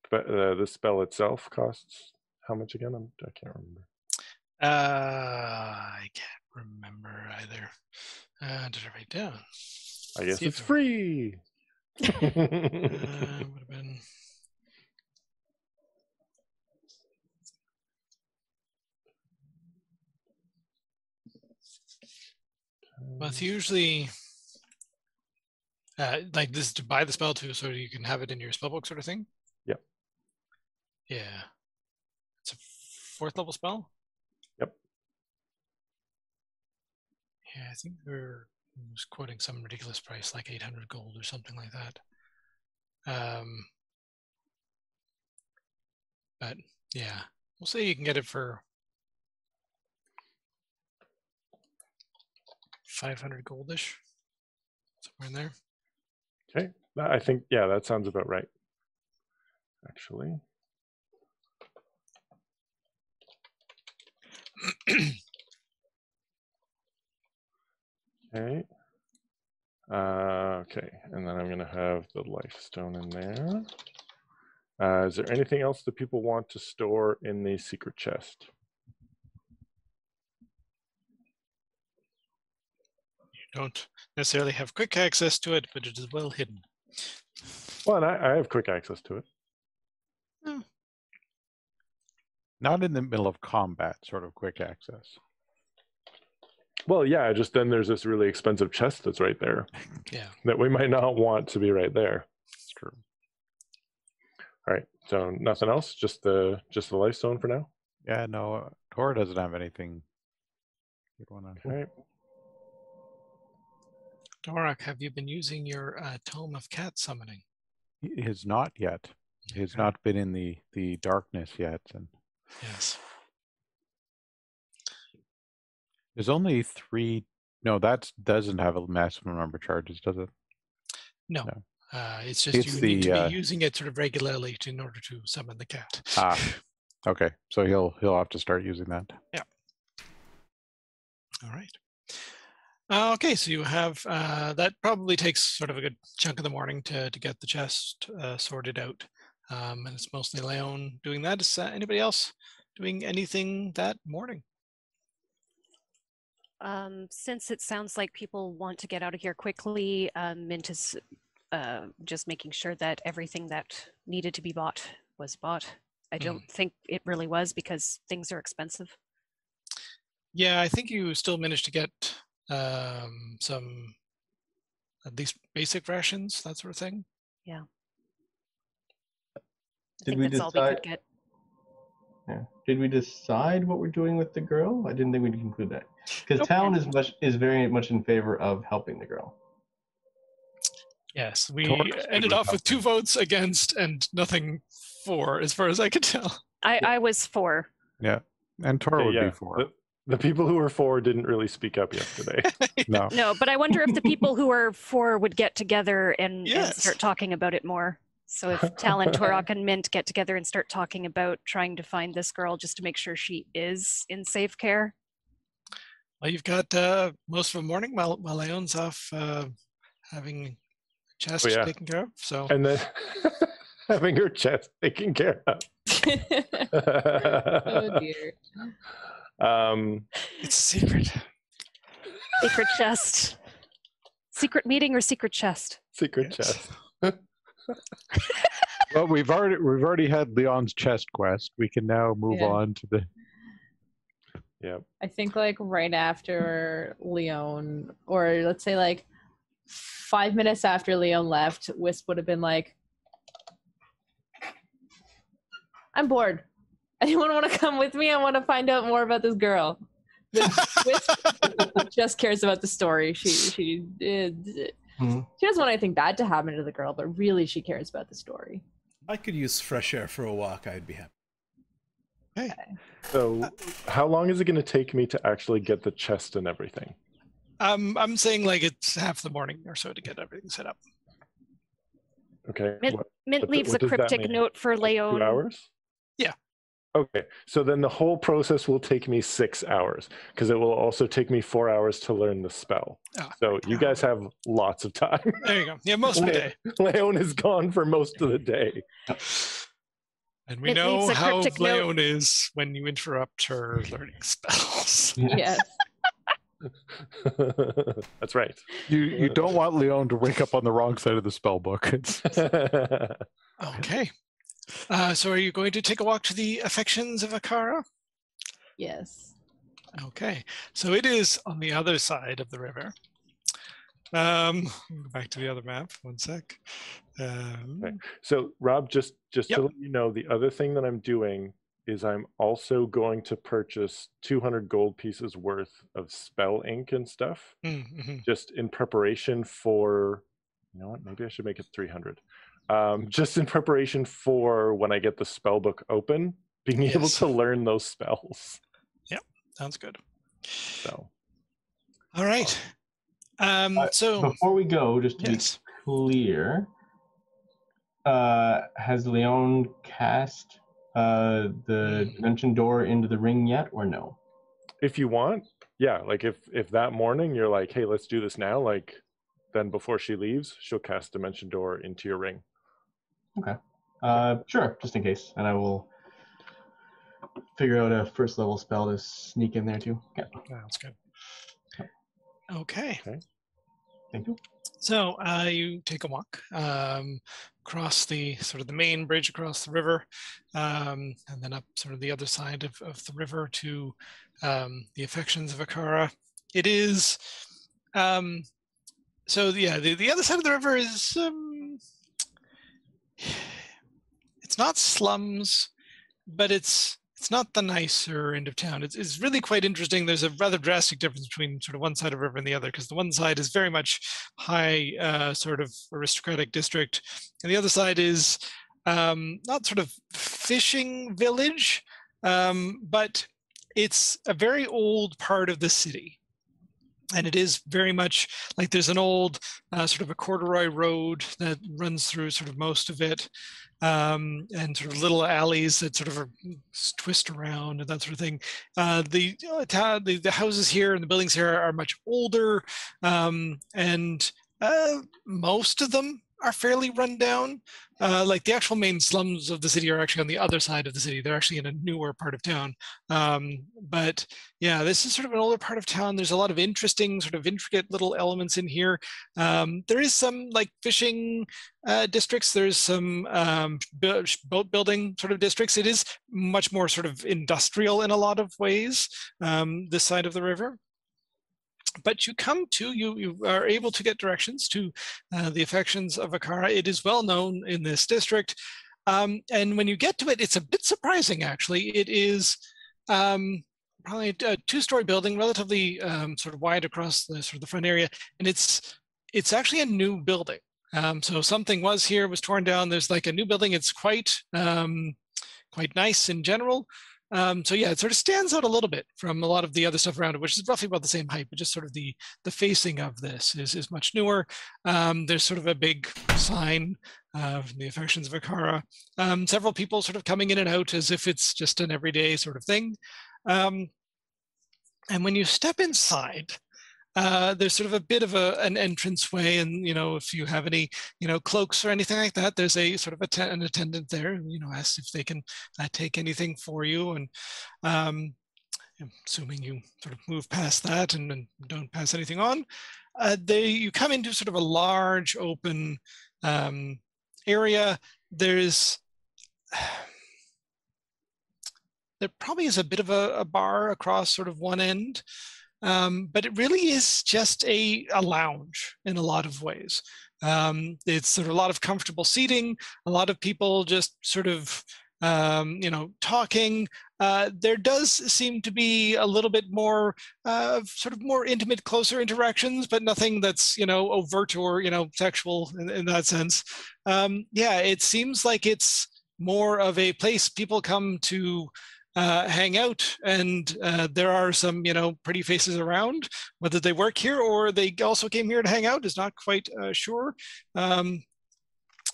spell itself costs how much again? I can't remember. I can't remember either. Did I write down? I guess See if it's I- free. would have been. Well, it's usually like this to buy the spell too, so you can have it in your spellbook, sort of thing. Yep. Yeah. It's a 4th level spell. Yep. Yeah, I think we're was quoting some ridiculous price, like 800 gold or something like that. But yeah, we'll say you can get it for 500 goldish, somewhere in there. Okay. I think, yeah, that sounds about right. Actually. Okay. Okay, and then I'm going to have the life stone in there. Is there anything else that people want to store in the secret chest? You don't necessarily have quick access to it, but it is well hidden. Well, and I have quick access to it. Not in the middle of combat, sort of quick access. Well, yeah, just then there's this really expensive chest that's right there. Yeah. That we might not want to be right there. It's true. All right, so nothing else, just the life stone for now. Yeah, no, Tor doesn't have anything you'd want to. Okay. Dorak, have you been using your Tome of Cat Summoning? He has not yet. He has not been in the darkness yet, and Yes. there's only 3. No, that doesn't have a maximum number of charges, does it? No. No. It's just It's you need to the, be using it sort of regularly in order to summon the cat. Okay, so he'll have to start using that. All right. Okay, so you have that probably takes sort of a good chunk of the morning to get the chest sorted out, and it's mostly Leon doing that. Is anybody else doing anything that morning? Since it sounds like people want to get out of here quickly, Mint is just making sure that everything that needed to be bought was bought. I don't think it really was because things are expensive. Yeah, I think you still managed to get some at least basic rations, that sort of thing. Yeah. I Did think we that's all we could decide? get. Yeah. Did we decide what we're doing with the girl? I didn't think we'd conclude that. Because Nope. town is very much in favor of helping the girl. Yes, we Torque's good ended with off with 2 helping. votes against and nothing for, as far as I could tell. I was for. Yeah. And Tor would yeah, be for. the people who were for didn't really speak up yesterday. No. No, but I wonder if the people who are for would get together and Yes. start talking about it more. So if Talon, Torok, and Mint get together and start talking about trying to find this girl just to make sure she is in safe care. Well, you've got most of the morning while Leon's off having chest yeah. taken care of. So And then having her chest taken care of. Oh dear. it's a secret. Secret chest. Secret meeting or secret chest? Secret Yes. chest. Well, we've already had Leon's chest quest. We can now move Yeah. on to the. Yeah. I think like right after Leon, or let's say like 5 minutes after Leon left, Wisp would have been like, I'm bored. Anyone want to come with me? I want to find out more about this girl. Wisp just cares about the story. She doesn't want anything bad to happen to the girl, but really she cares about the story. I could use fresh air for a walk. I'd be happy. Hey, So how long is it going to take me to actually get the chest and everything? I'm saying like it's half the morning or so to get everything set up. Okay. Mint, what Mint leaves a what does that cryptic mean? note for Leon. 2 hours? Yeah. Okay. So then the whole process will take me 6 hours because it will also take me 4 hours to learn the spell. Oh, So you guys have lots of time. there you go. Yeah, most of the day. Leon is gone for most of the day. And we It know leaves a how cryptic note. Leon is when you interrupt her learning spells. Yes. That's right. You don't want Leon to wake up on the wrong side of the spell book. It's, Okay. So are you going to take a walk to the affections of Akara? Yes. Okay. So it is on the other side of the river. Go back to the other map. One sec. Okay. So Rob, just Yep. to let you know, the other thing that I'm doing is I'm also going to purchase 200 gold pieces worth of spell ink and stuff, Mm-hmm. just in preparation for, you know what, maybe I should make it 300. Just in preparation for when I get the spell book open, being able Yes. to learn those spells. Sounds good. So All right. So Before we go, just to yes. be clear, has Leon cast the dimension door into the ring yet, or no? if you want, yeah, like if that morning you're like, hey, let's do this now, like then before she leaves, she'll cast Dimension Door into your ring. Okay. Sure, just in case, and I will figure out a first level spell to sneak in there too. Okay. Sounds good. Okay. Thank you. So you take a walk across the sort of the main bridge across the river, and then up sort of the other side of the river to the affections of Akara. It is so yeah, the other side of the river is it's not slums, but it's not the nicer end of town. It's really quite interesting. There's a rather drastic difference between sort of one side of the river and the other, because the one side is very much high sort of aristocratic district, and the other side is not sort of fishing village, but it's a very old part of the city. And it is very much like there's an old sort of a corduroy road that runs through sort of most of it, and sort of little alleys that sort of twist around and that sort of thing. The houses here and the buildings here are much older, and most of them are fairly run down. Like the actual main slums of the city are actually on the other side of the city. They're actually in a newer part of town. But yeah, this is sort of an older part of town. There's a lot of interesting, sort of intricate little elements in here. There is some like fishing districts. There's some boat building sort of districts. It is much more sort of industrial in a lot of ways, this side of the river. But you come to, you are able to get directions to the affections of Akara. It is well known in this district. And when you get to it, it's a bit surprising, actually. It is probably a two-story building, relatively sort of wide across the sort of the front area. And it's actually a new building. So something was here, was torn down. There's like a new building. It's quite nice in general. So yeah, it sort of stands out a little bit from a lot of the other stuff around it, which is roughly about the same height, but just sort of the facing of this is much newer. There's sort of a big sign from the affections of Akara. Several people sort of coming in and out as if it's just an everyday sort of thing. And when you step inside, there's sort of a bit of an entranceway, and if you have any cloaks or anything like that, there's a sort of an attendant there, asks if they can take anything for you, and assuming you sort of move past that and don't pass anything on, you come into sort of a large open area. There probably is a bit of a bar across sort of one end. But it really is just a lounge in a lot of ways. It's sort of a lot of comfortable seating, a lot of people just sort of, talking. There does seem to be a little bit more, sort of more intimate, closer interactions, but nothing that's, overt or, sexual in that sense. Yeah, it seems like it's more of a place people come to hang out, and there are some pretty faces around. Whether they work here or they also came here to hang out is not quite sure.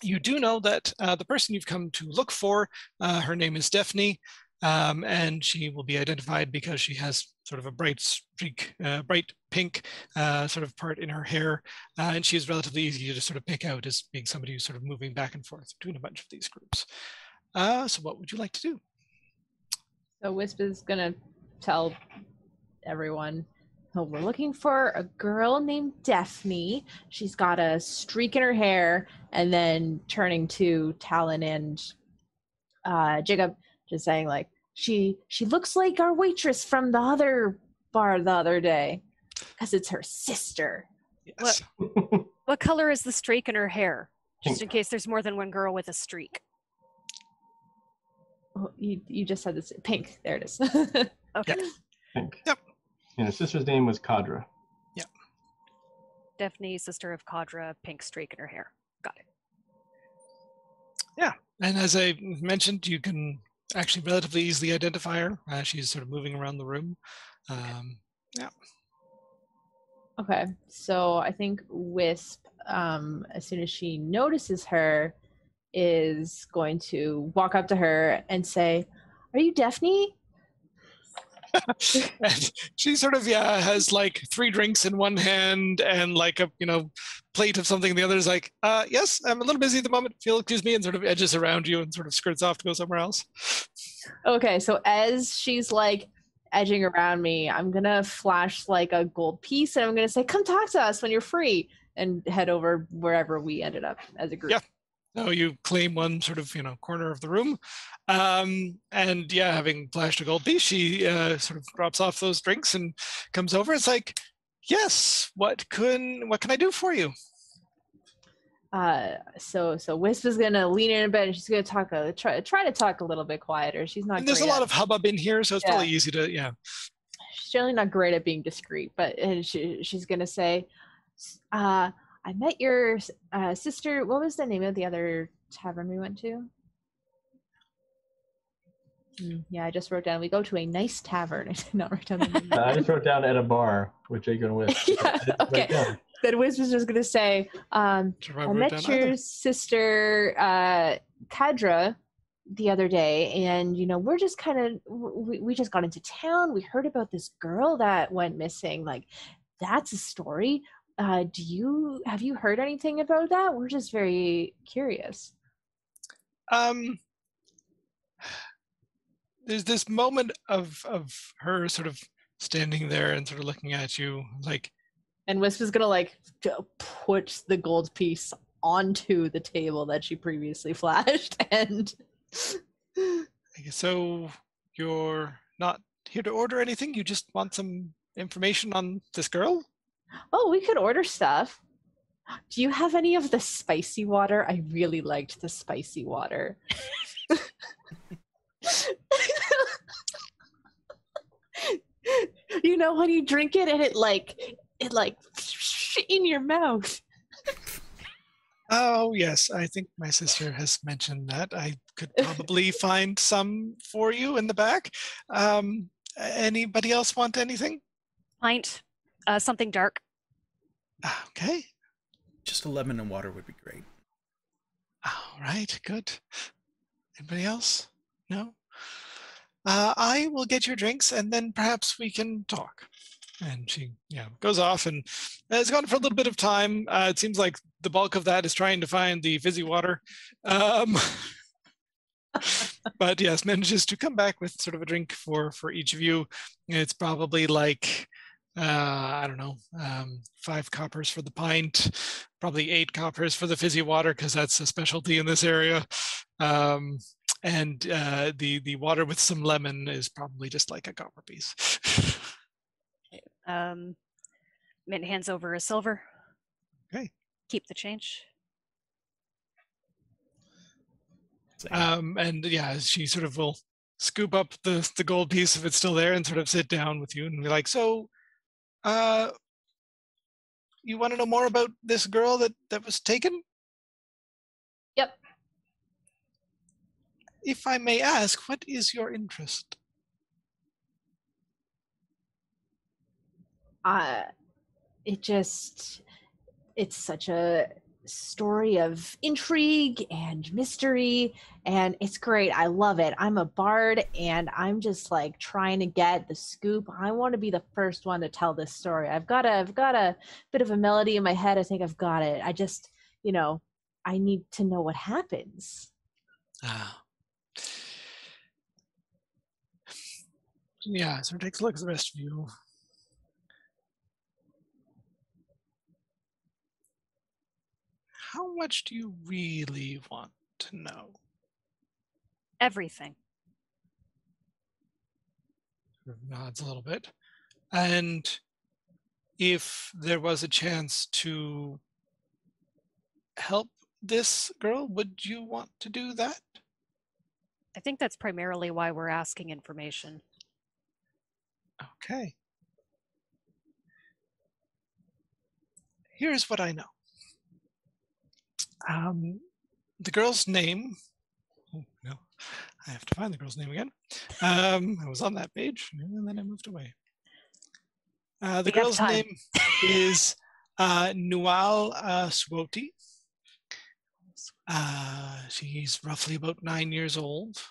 You do know that the person you've come to look for, her name is Symphony, and she will be identified because she has sort of a bright streak, bright pink sort of part in her hair, and she is relatively easy to sort of pick out as being somebody who's sort of moving back and forth between a bunch of these groups. So what would you like to do? So Whisp is gonna tell everyone, oh, we're looking for a girl named Daphne. She's got a streak in her hair, and then turning to Talon and Jacob, just saying like, she looks like our waitress from the other bar the other day, because it's her sister. Yes. What color is the streak in her hair? Just in case there's more than one girl with a streak. Oh, you just said this. Pink. There it is. Okay. Yeah. Pink. Yep. And his sister's name was Kadra. Yeah. Daphne, sister of Kadra, pink streak in her hair. Got it. Yeah, and as I mentioned, you can actually relatively easily identify her. She's sort of moving around the room. Yeah. Okay, so I think Wisp, as soon as she notices her, is going to walk up to her and say, "Are you Daphne?" And she sort of has like 3 drinks in one hand and like a plate of something in the other. Is like, yes, I'm a little busy at the moment, if you'll excuse me, and sort of edges around you and sort of skirts off to go somewhere else. Okay, so as she's like edging around me, I'm gonna flash like a gold piece and I'm gonna say, "Come talk to us when you're free," and head over wherever we ended up as a group. Yeah. So you claim one sort of corner of the room, and having flashed a gold piece, she sort of drops off those drinks and comes over. It's like, yes, what can I do for you? So Wisp is gonna lean in a bit and she's gonna talk try to talk a little bit quieter. She's not. And there's a lot of hubbub in here, so it's probably easy to She's generally not great at being discreet, but she's gonna say, I met your sister. What was the name of the other tavern we went to? Yeah, I just wrote down, we go to a nice tavern. I did not write down the name. I just wrote down at a bar with Jacob and Wisp. Yeah, okay. Then Wisp was just going to say, I met your sister, Kadra, the other day, and, we're just kind of, we just got into town. We heard about this girl that went missing. Like, that's a story. have you heard anything about that? We're just very curious. There's this moment of her sort of standing there and sort of looking at you like, And Wisp is gonna put the gold piece onto the table that she previously flashed, and so you're not here to order anything? You just want some information on this girl? oh, we could order stuff. Do you have any of the spicy water? I really liked the spicy water. You know when you drink it and it in your mouth. Oh yes, I think my sister has mentioned that. I could probably find some for you in the back. Anybody else want anything? Pint, something dark. Okay. Just a lemon and water would be great. All right, good. Anybody else? No? I will get your drinks and then perhaps we can talk. And she goes off and it's gone for a little bit of time. It seems like the bulk of that is trying to find the fizzy water. But yes, manages to come back with sort of a drink for each of you. It's probably like, I don't know, 5 coppers for the pint, probably 8 coppers for the fizzy water because that's a specialty in this area. And the water with some lemon is probably just like a copper piece. Mint hands over a silver. Okay. Keep the change. And she sort of will scoop up the gold piece if it's still there and sort of sit down with you and be like, so you want to know more about this girl that was taken? Yep. If I may ask, what is your interest? It's such a story of intrigue and mystery, and it's great. I love it. I'm a bard and I'm just like trying to get the scoop. I want to be the first one to tell this story. I've got a bit of a melody in my head. I think I've got it. I just, I need to know what happens. Yeah, so it takes a look at the rest of you. How much do you really want to know? Everything. Nods a little bit. And if there was a chance to help this girl, would you want to do that? I think that's primarily why we're asking information. Okay. Here's what I know. The girl's name. Oh, no, I have to find the girl's name again. I was on that page, and then I moved away. The girl's name is Nual Swoti. She's roughly about 9 years old,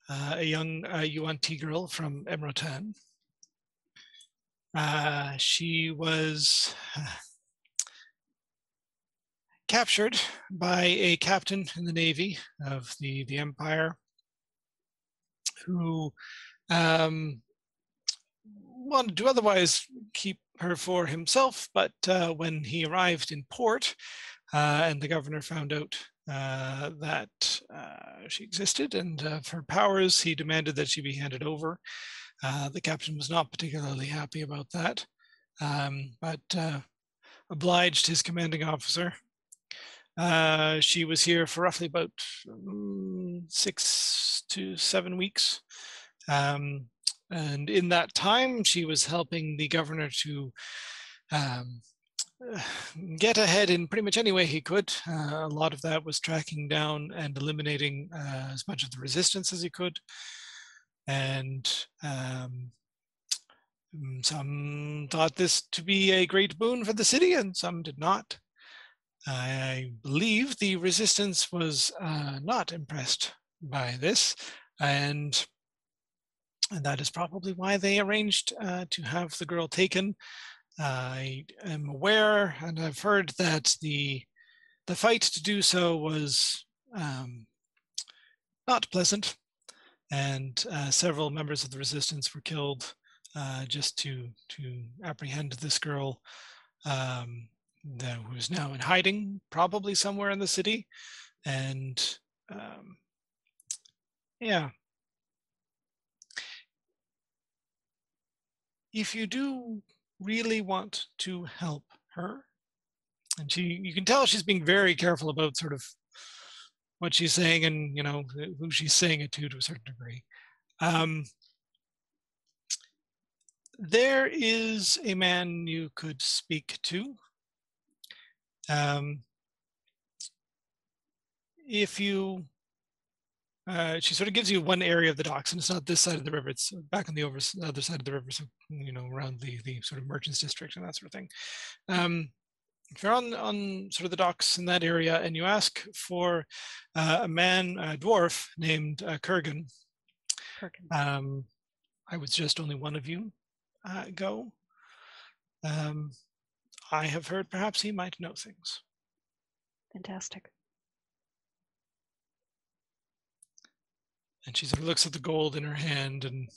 a young Yuan-Ti girl from Emrotan. She was captured by a captain in the Navy of the Empire who wanted to otherwise keep her for himself, but when he arrived in port and the governor found out that she existed and of her powers, he demanded that she be handed over. The captain was not particularly happy about that, but obliged his commanding officer. She was here for roughly about 6 to 7 weeks. And in that time, she was helping the governor to get ahead in pretty much any way he could. A lot of that was tracking down and eliminating as much of the resistance as he could. And some thought this to be a great boon for the city, and some did not. I believe the resistance was not impressed by this, and that is probably why they arranged to have the girl taken. I am aware, and I've heard that the fight to do so was not pleasant, and several members of the resistance were killed just to apprehend this girl, who is now in hiding, probably somewhere in the city. And yeah, if you do really want to help her, and you can tell she's being very careful about sort of what she's saying and, you know, who she's saying it to a certain degree. There is a man you could speak to. If you, she sort of gives you one area of the docks, and it's not this side of the river, it's back on the other side of the river, so, you know, around the sort of merchants district and that sort of thing. If you're on sort of the docks in that area and you ask for a man, a dwarf named Kurgan, I would suggest only one of you go. I have heard perhaps he might know things. Fantastic. And she sort of looks at the gold in her hand and,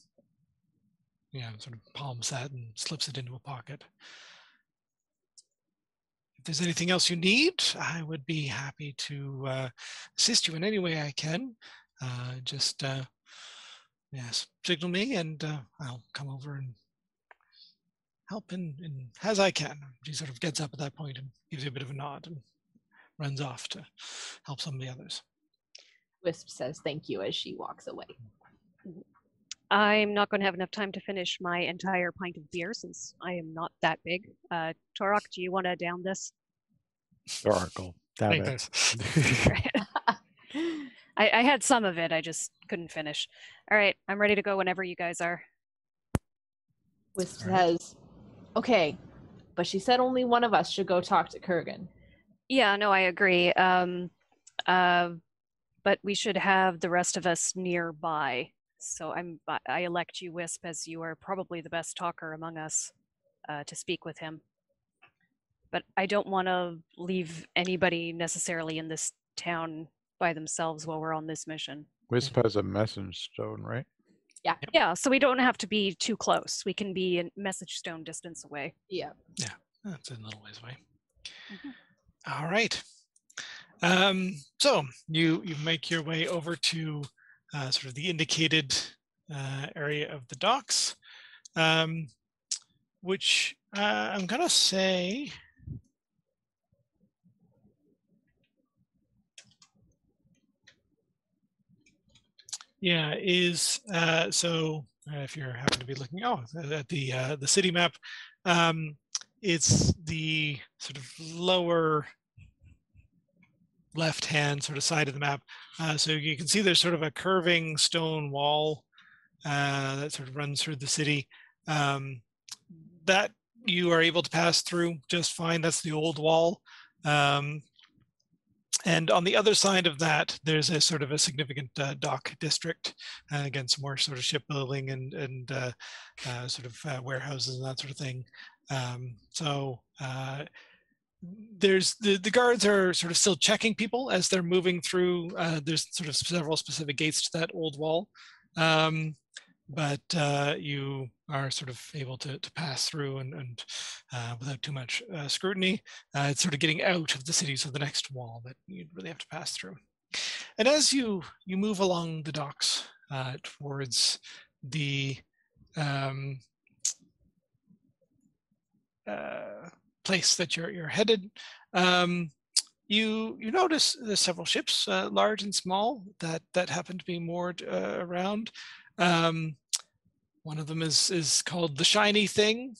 you know, sort of palms that and slips it into a pocket. If there's anything else you need, I would be happy to assist you in any way I can. Just yes, signal me and I'll come over and help in as I can. She sort of gets up at that point and gives you a bit of a nod and runs off to help some of the others. Whisp says thank you as she walks away. I'm not going to have enough time to finish my entire pint of beer since I am not that big. Torok, do you want to down this? Oracle. Damn it. Thanks. I had some of it. I just couldn't finish. All right, I'm ready to go whenever you guys are. Wisp says, okay, but she said only one of us should go talk to Kurgan. Yeah, no, I agree. But we should have the rest of us nearby. So I elect you, Wisp, as you are probably the best talker among us to speak with him. But I don't want to leave anybody necessarily in this town by themselves while we're on this mission. Wisp has a message stone, right? Yeah. Yeah, so we don't have to be too close. We can be a message stone distance away. Yeah. Yeah, that's a little ways away. All right. So you make your way over to sort of the indicated area of the docks, which I'm gonna say is so if you're happen to be looking at the city map, it's the sort of lower left-hand sort of side of the map. So you can see there's sort of a curving stone wall that sort of runs through the city that you are able to pass through just fine. That's the old wall. And on the other side of that, there's a sort of a significant dock district, again, some more sort of shipbuilding and sort of warehouses and that sort of thing. There's the guards are sort of still checking people as they're moving through. There's sort of several specific gates to that old wall, but you are sort of able to pass through and without too much scrutiny. It's sort of getting out of the city, so the next wall that you'd really have to pass through. And as you move along the docks towards the place that you're headed, you notice there's several ships, large and small, that happen to be moored around. One of them is called the Shiny Thing.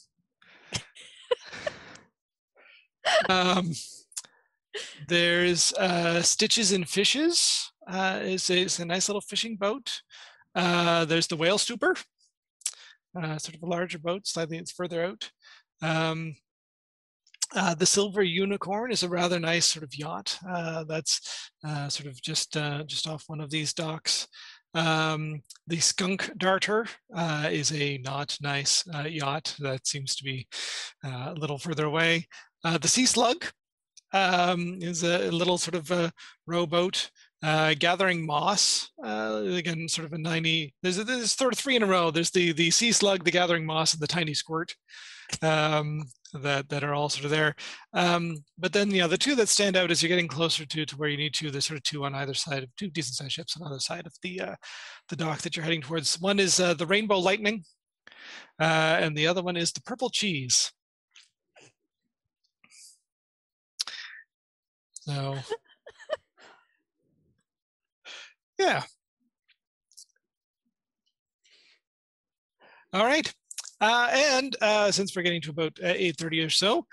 There's Stitches and Fishes. Is a nice little fishing boat. There's the Whale Stooper, sort of a larger boat, slightly it's further out. The Silver Unicorn is a rather nice sort of yacht that's sort of just off one of these docks. The Skunk Darter is a not nice yacht that seems to be a little further away. The Sea Slug is a little sort of rowboat. Gathering Moss, again, sort of a 90. There's sort of three in a row. There's the Sea Slug, the Gathering Moss, and the Tiny Squirt that are all sort of there. But then, the two that stand out as you're getting closer to where you need to, there's sort of two on either side of two decent-sized ships on either side of the dock that you're heading towards. One is the Rainbow Lightning, and the other one is the Purple Cheese. So, yeah. All right. And since we're getting to about 8:30 or so,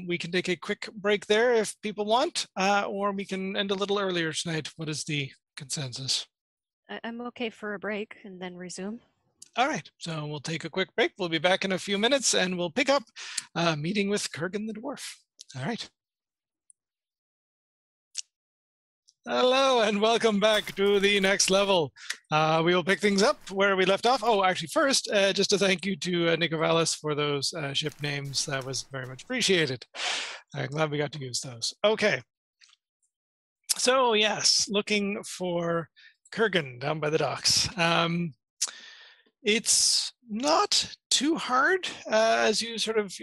we can take a quick break there if people want, or we can end a little earlier tonight. What is the consensus? I'm okay for a break and then resume. All right, so we'll take a quick break. We'll be back in a few minutes and we'll pick up meeting with Kurgan the Dwarf. All right. Hello and welcome back to the next level. We will pick things up where we left off. Oh, actually first, just a thank you to Nicovalis for those ship names. That was very much appreciated. I'm glad we got to use those. Okay. So yes, looking for Kurgan down by the docks. It's not too hard as you sort of,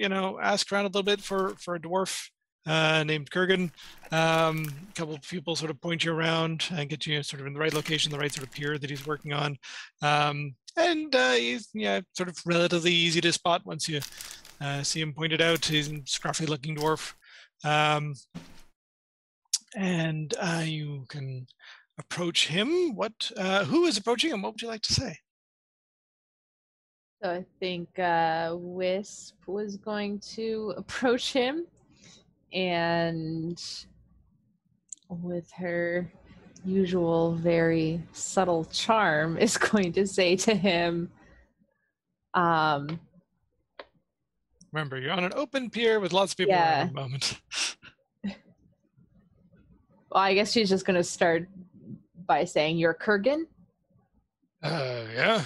ask around a little bit for a dwarf named Kurgan. A couple of people sort of point you around and get you sort of in the right location, the right sort of pier that he's working on. And he's sort of relatively easy to spot once you see him pointed out. He's a scruffy looking dwarf. And you can approach him. Who is approaching him? What would you like to say? So I think Wisp was going to approach him, and with her usual very subtle charm is going to say to him, remember, you're on an open pier with lots of people around at the moment. Well, I guess she's just going to start by saying, "You're Kurgan?" Yeah.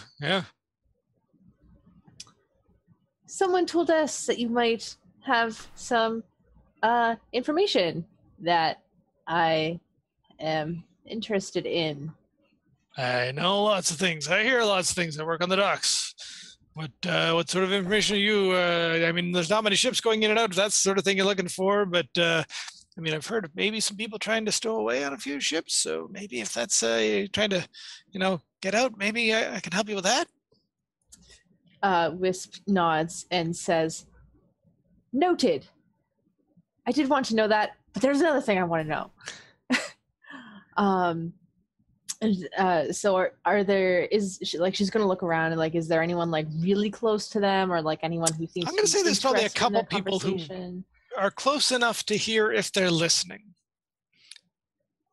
Someone told us that you might have some information that I am interested in. I know lots of things. I hear lots of things. I work on the docks. What sort of information are you? I mean, there's not many ships going in and out. If that's the sort of thing you're looking for. But I mean, I've heard of maybe some people trying to stow away on a few ships. So maybe if that's trying to, get out, maybe I can help you with that. Wisp nods and says, "Noted. I did want to know that, but there's another thing I want to know." So are there, she's going to look around and is there anyone really close to them, or anyone who seems I'm going to say there's probably a couple people who are close enough to hear if they're listening.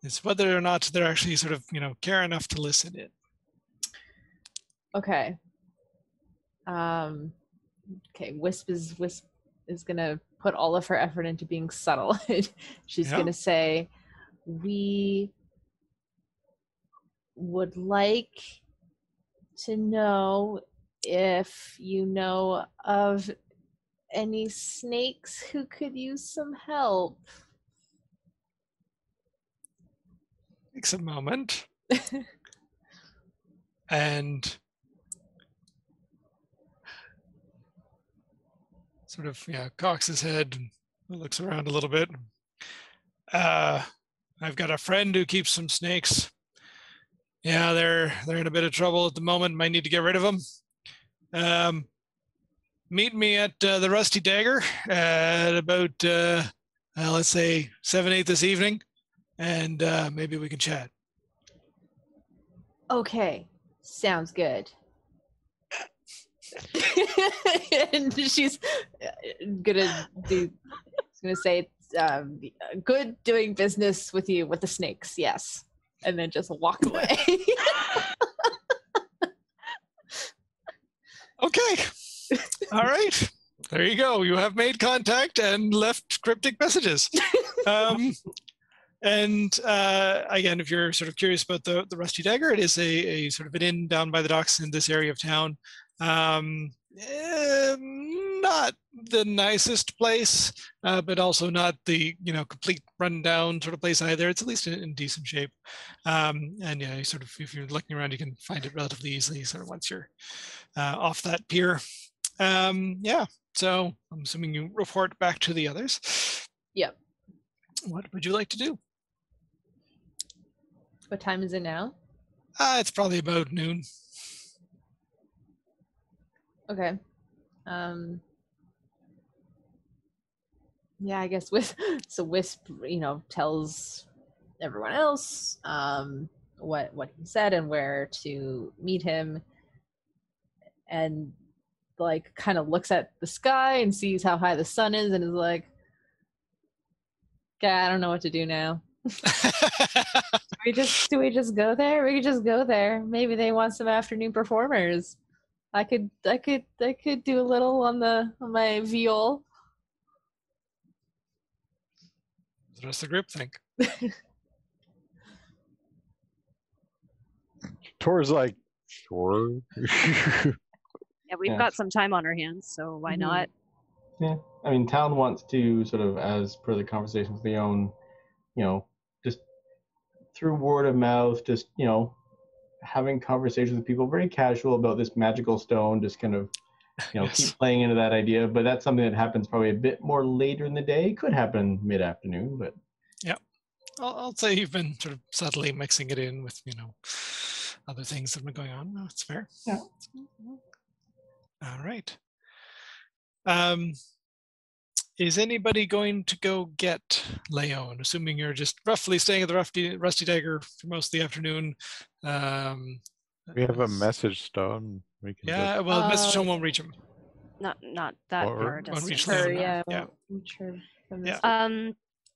It's whether or not they're actually sort of, care enough to listen in. Okay. Okay, Wisp is going to put all of her effort into being subtle. She's going to say, "We would like to know if you know of any snakes who could use some help." Takes a moment. And sort of, cocks his head and looks around a little bit. I've got a friend who keeps some snakes. Yeah, they're in a bit of trouble at the moment. Might need to get rid of them. Meet me at the Rusty Dagger at about, let's say 7-8 this evening, and maybe we can chat. Okay, sounds good. And she's gonna say, "Good doing business with you with the snakes, yes," and then just walk away. Okay. All right. There you go. You have made contact and left cryptic messages. And again, if you're sort of curious about the Rusty Dagger, it is a sort of an inn down by the docks in this area of town. Not the nicest place, but also not the complete rundown sort of place either. It's at least in decent shape. And yeah, you sort of, if you're looking around, you can find it relatively easily sort of once you're off that pier. Yeah, so I'm assuming you report back to the others. Yep. What would you like to do? What time is it now? It's probably about noon. Okay. Yeah, I guess Wisp tells everyone else what he said and where to meet him, and like kind of looks at the sky and sees how high the sun is and is like, "Okay, I don't know what to do now." Do we just go there? We could just go there. Maybe they want some afternoon performers. I could do a little on my viol. What does the rest of the group think? Tor's like, sure. Yeah, we've got some time on our hands, so why not? Yeah, I mean, town wants to sort of, as per the conversation with Leon, just through word of mouth, just having conversations with people, very casual about this magical stone, just kind of Yes. keep playing into that idea. But that's something that happens probably a bit more later in the day. Could happen mid-afternoon, but Yeah, I'll say you've been sort of subtly mixing it in with other things that have been going on. No, it's fair. Yeah. All right. Is anybody going to go get Leon? Assuming you're just roughly staying at the Rusty Dagger for most of the afternoon. We have a message stone. We can Yeah, just, well, the message stone won't reach him. Not that Or- far Won't reach distance. Leon. Yeah. Yeah. Yeah.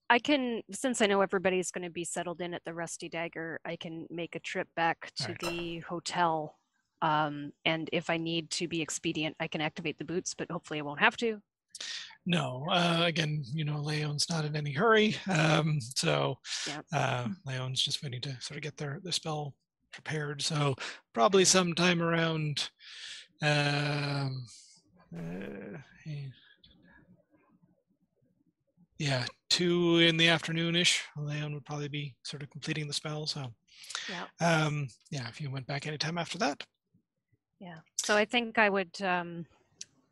I can, since I know everybody's going to be settled in at the Rusty Dagger, I can make a trip back to Alright. the hotel. And if I need to be expedient, I can activate the boots, but hopefully I won't have to. No, again, Leon's not in any hurry. So Yeah. Leon's just waiting to sort of get their spell prepared. So probably sometime around 2 in the afternoon-ish. Leon would probably be sort of completing the spell. So if you went back anytime after that. Yeah. So I think I would,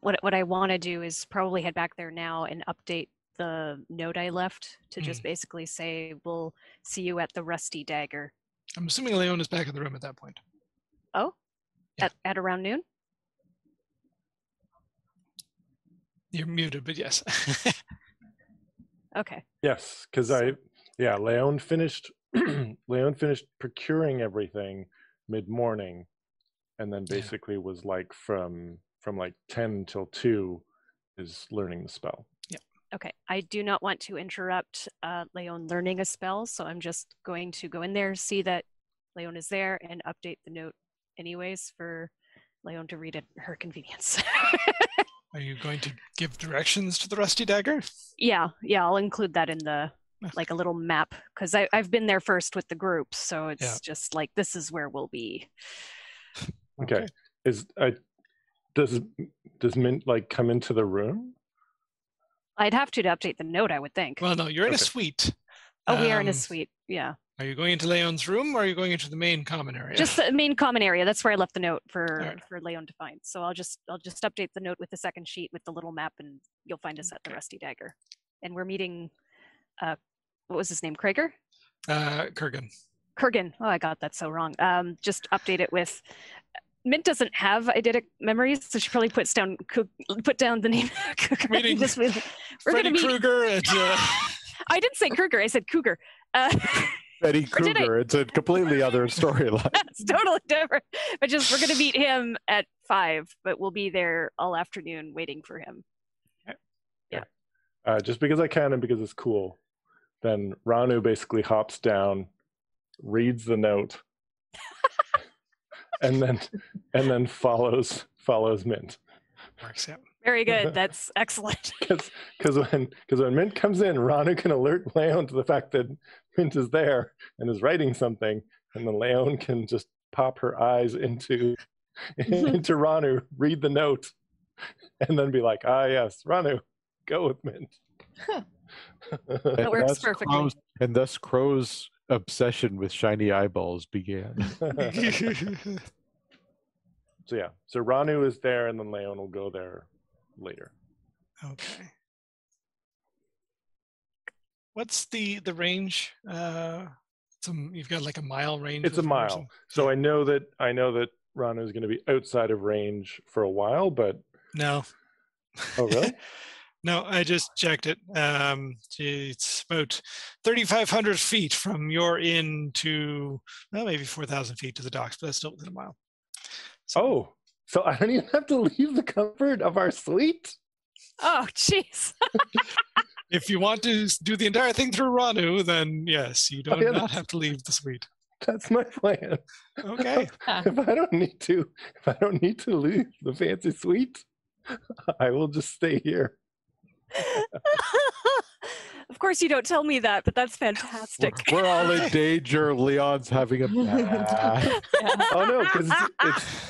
what I want to do is probably head back there now and update the note I left to just basically say, we'll see you at the Rusty Dagger. I'm assuming Leon is back in the room at that point. Oh, Yeah. at around noon? You're muted, but yes. Okay. Yes, because Leon finished procuring everything mid-morning, and then basically was like from like 10 till 2 is learning the spell. Okay. I do not want to interrupt Leon learning a spell, so I'm just going to go in there, see that Leon is there, and update the note anyways for Leon to read at her convenience. Are you going to give directions to the Rusty Dagger? Yeah, I'll include that in the like a little map, because I've been there first with the group, so it's just like, this is where we'll be. Okay. Does Mint like come into the room? I'd have to update the note, I would think. Well, no, you're in a Okay. suite. Oh, we are in a suite. Yeah. Are you going into Leon's room, or are you going into the main common area? Just the main common area. That's where I left the note for Alright. Leon to find. So I'll just update the note with the second sheet with the little map, and you'll find us at the Rusty Dagger. And we're meeting, what was his name? Krager? Kurgan. Kurgan. Oh, I got that so wrong. Just update it with. Mint doesn't have eidetic memories, so she probably put down the name. Meeting we're Freddy gonna meet. Krueger and I didn't say Kruger. I said Cougar. Betty Or did I? Kruger. It's a completely other storyline. That's totally different. But we're going to meet him at 5, but we'll be there all afternoon waiting for him. Just because I can and because it's cool, then Ranu basically hops down, reads the note, and then follows Mint. works. Yeah. Very good. That's excellent. Because when Mint comes in, Ranu can alert Leon to the fact that Mint is there and is writing something, and then Leon can just pop her eyes into Ranu, read the note, and then be like, ah, yes, Ranu, go with Mint. That works perfectly. And thus Crow's obsession with shiny eyeballs began. So yeah, so Ranu is there, and then Leon will go there later. Okay. What's the range? You've got like a mile range. It's a mile. So I know that Ranu is going to be outside of range for a while, but no. Oh, really? No, I just checked it. It's about 3,500 feet from your inn to, well, maybe 4,000 feet to the docks, but that's still within a mile. So I don't even have to leave the comfort of our suite? Oh, jeez. If you want to do the entire thing through Ranu, then yes, you do not have to leave the suite. That's my plan. Okay. If I don't need to leave the fancy suite, I will just stay here. Of course, you don't tell me that, but that's fantastic. We're all in danger. Leon's having a bad. Oh no, because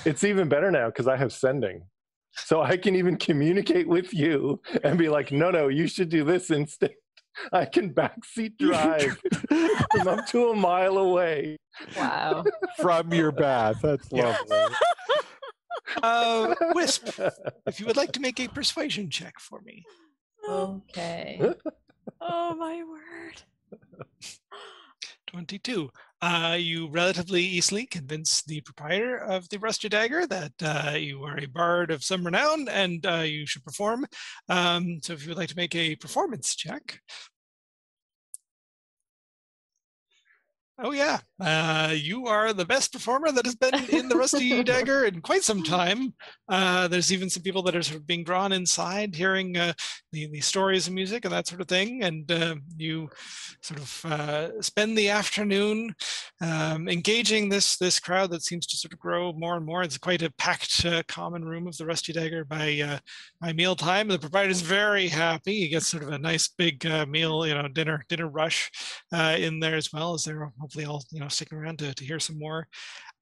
it's even better now because I have sending. So I can even communicate with you and be like, no, you should do this instead. I can backseat drive from up to a mile away. Wow. From your bath. That's lovely. Whisp, if you would like to make a persuasion check for me. Okay. Oh, my word. 22. You relatively easily convince the proprietor of the Rusty Dagger that you are a bard of some renown and you should perform. So if you would like to make a performance check. Oh yeah, you are the best performer that has been in the Rusty Dagger in quite some time. There's even some people that are sort of being drawn inside, hearing the stories and music and that sort of thing. And you sort of spend the afternoon engaging this crowd that seems to sort of grow more and more. It's quite a packed common room of the Rusty Dagger by mealtime. The proprietor is very happy. He gets sort of a nice big meal, dinner rush in there as well, as they're hopefully all sticking around to hear some more,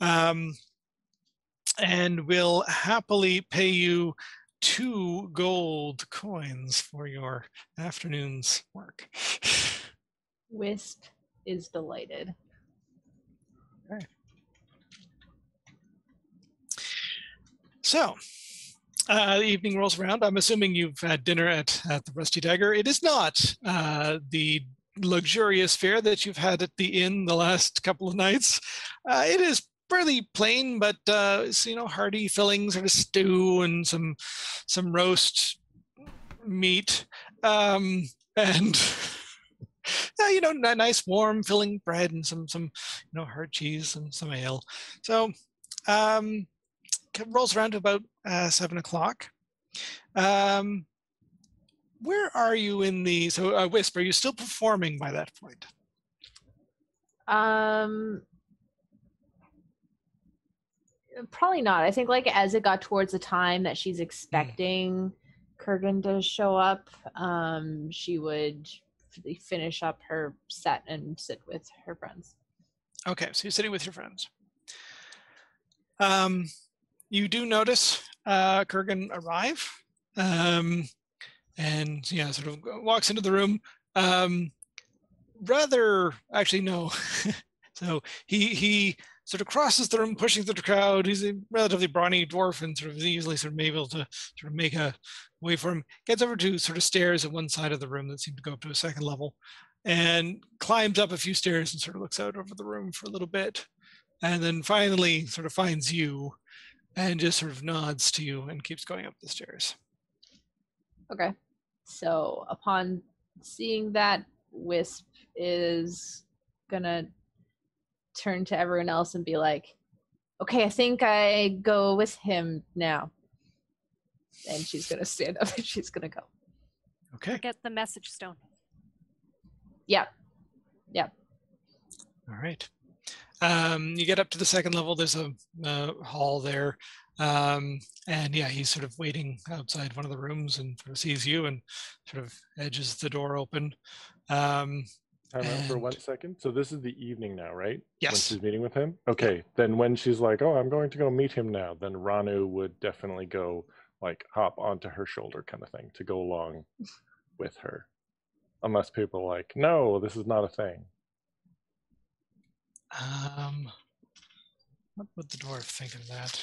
and will happily pay you 2 gold coins for your afternoon's work. Wisp is delighted. Okay. So the evening rolls around. I'm assuming you've had dinner at the Rusty Dagger. It is not the luxurious fare that you've had at the inn the last couple of nights. It is fairly plain, but hearty filling, sort of stew and some roast meat, and nice warm filling bread and some hard cheese and some ale. So rolls around to about 7 o'clock. Where are you in the, Wisp, are you still performing by that point? Probably not. I think as it got towards the time that she's expecting Kurgan to show up, she would finish up her set and sit with her friends. Okay, so you're sitting with your friends. You do notice Kurgan arrive. And sort of walks into the room. Actually, no. So he sort of crosses the room, pushing through the crowd. He's a relatively brawny dwarf and sort of easily able to sort of make a way for him. Gets over to sort of stairs at one side of the room that seem to go up to a second level, and climbs up a few stairs and sort of looks out over the room for a little bit, and then finally sort of finds you and just sort of nods to you and keeps going up the stairs. Okay. So upon seeing that, Wisp is gonna turn to everyone else and be like, okay, I think I go with him now. And she's gonna stand up and she's gonna go. Okay. Get the message stone. Yeah. All right. You get up to the second level. There's a hall there. And he's sort of waiting outside one of the rooms and sort of sees you and sort of edges the door open. Time out for And- 1 second. So this is the evening now, right? When Yes. she's meeting with him? Okay. Then when she's like, oh, I'm going to go meet him now, then Ranu would definitely go, like, hop onto her shoulder kind of thing to go along with her. Unless people are like, no, this is not a thing. What would the dwarf think of that?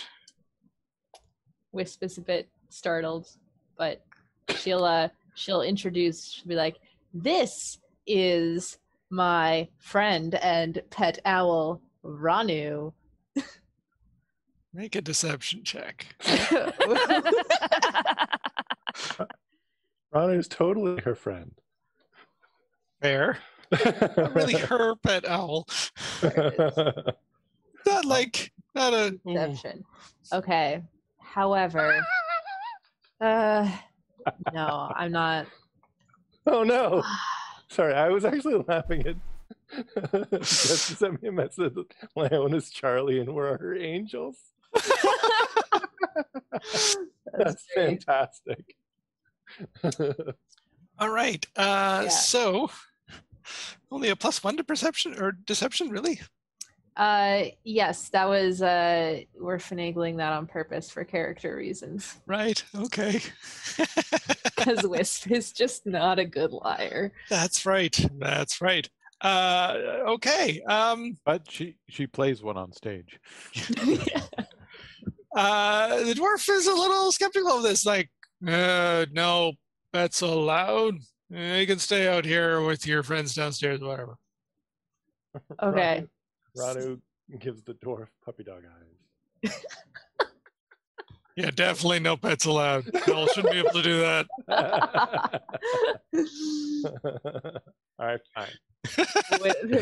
Wisp is a bit startled, but she'll introduce. She'll be like, "This is my friend and pet owl, Ranu." Make a deception check. Ranu's totally her friend. Fair. Not really her pet owl. Not a. Ooh. Deception. Okay. However, no, I'm not. Oh no! Sorry, I was actually laughing at. Jess sent me a message. Leona's Charlie, and where are her angels? That's great. fantastic. All right. So only a +1 to perception or deception, really? Yes, that was we're finagling that on purpose for character reasons. Right. Okay. Because Wisp is just not a good liar. That's right. That's right. Okay. But she plays one on stage. The dwarf is a little skeptical of this. Like, no, that's allowed. You can stay out here with your friends downstairs, whatever. Okay. Ranu gives the dwarf puppy dog eyes. Yeah, definitely no pets allowed. Y'all shouldn't be able to do that. All right, fine.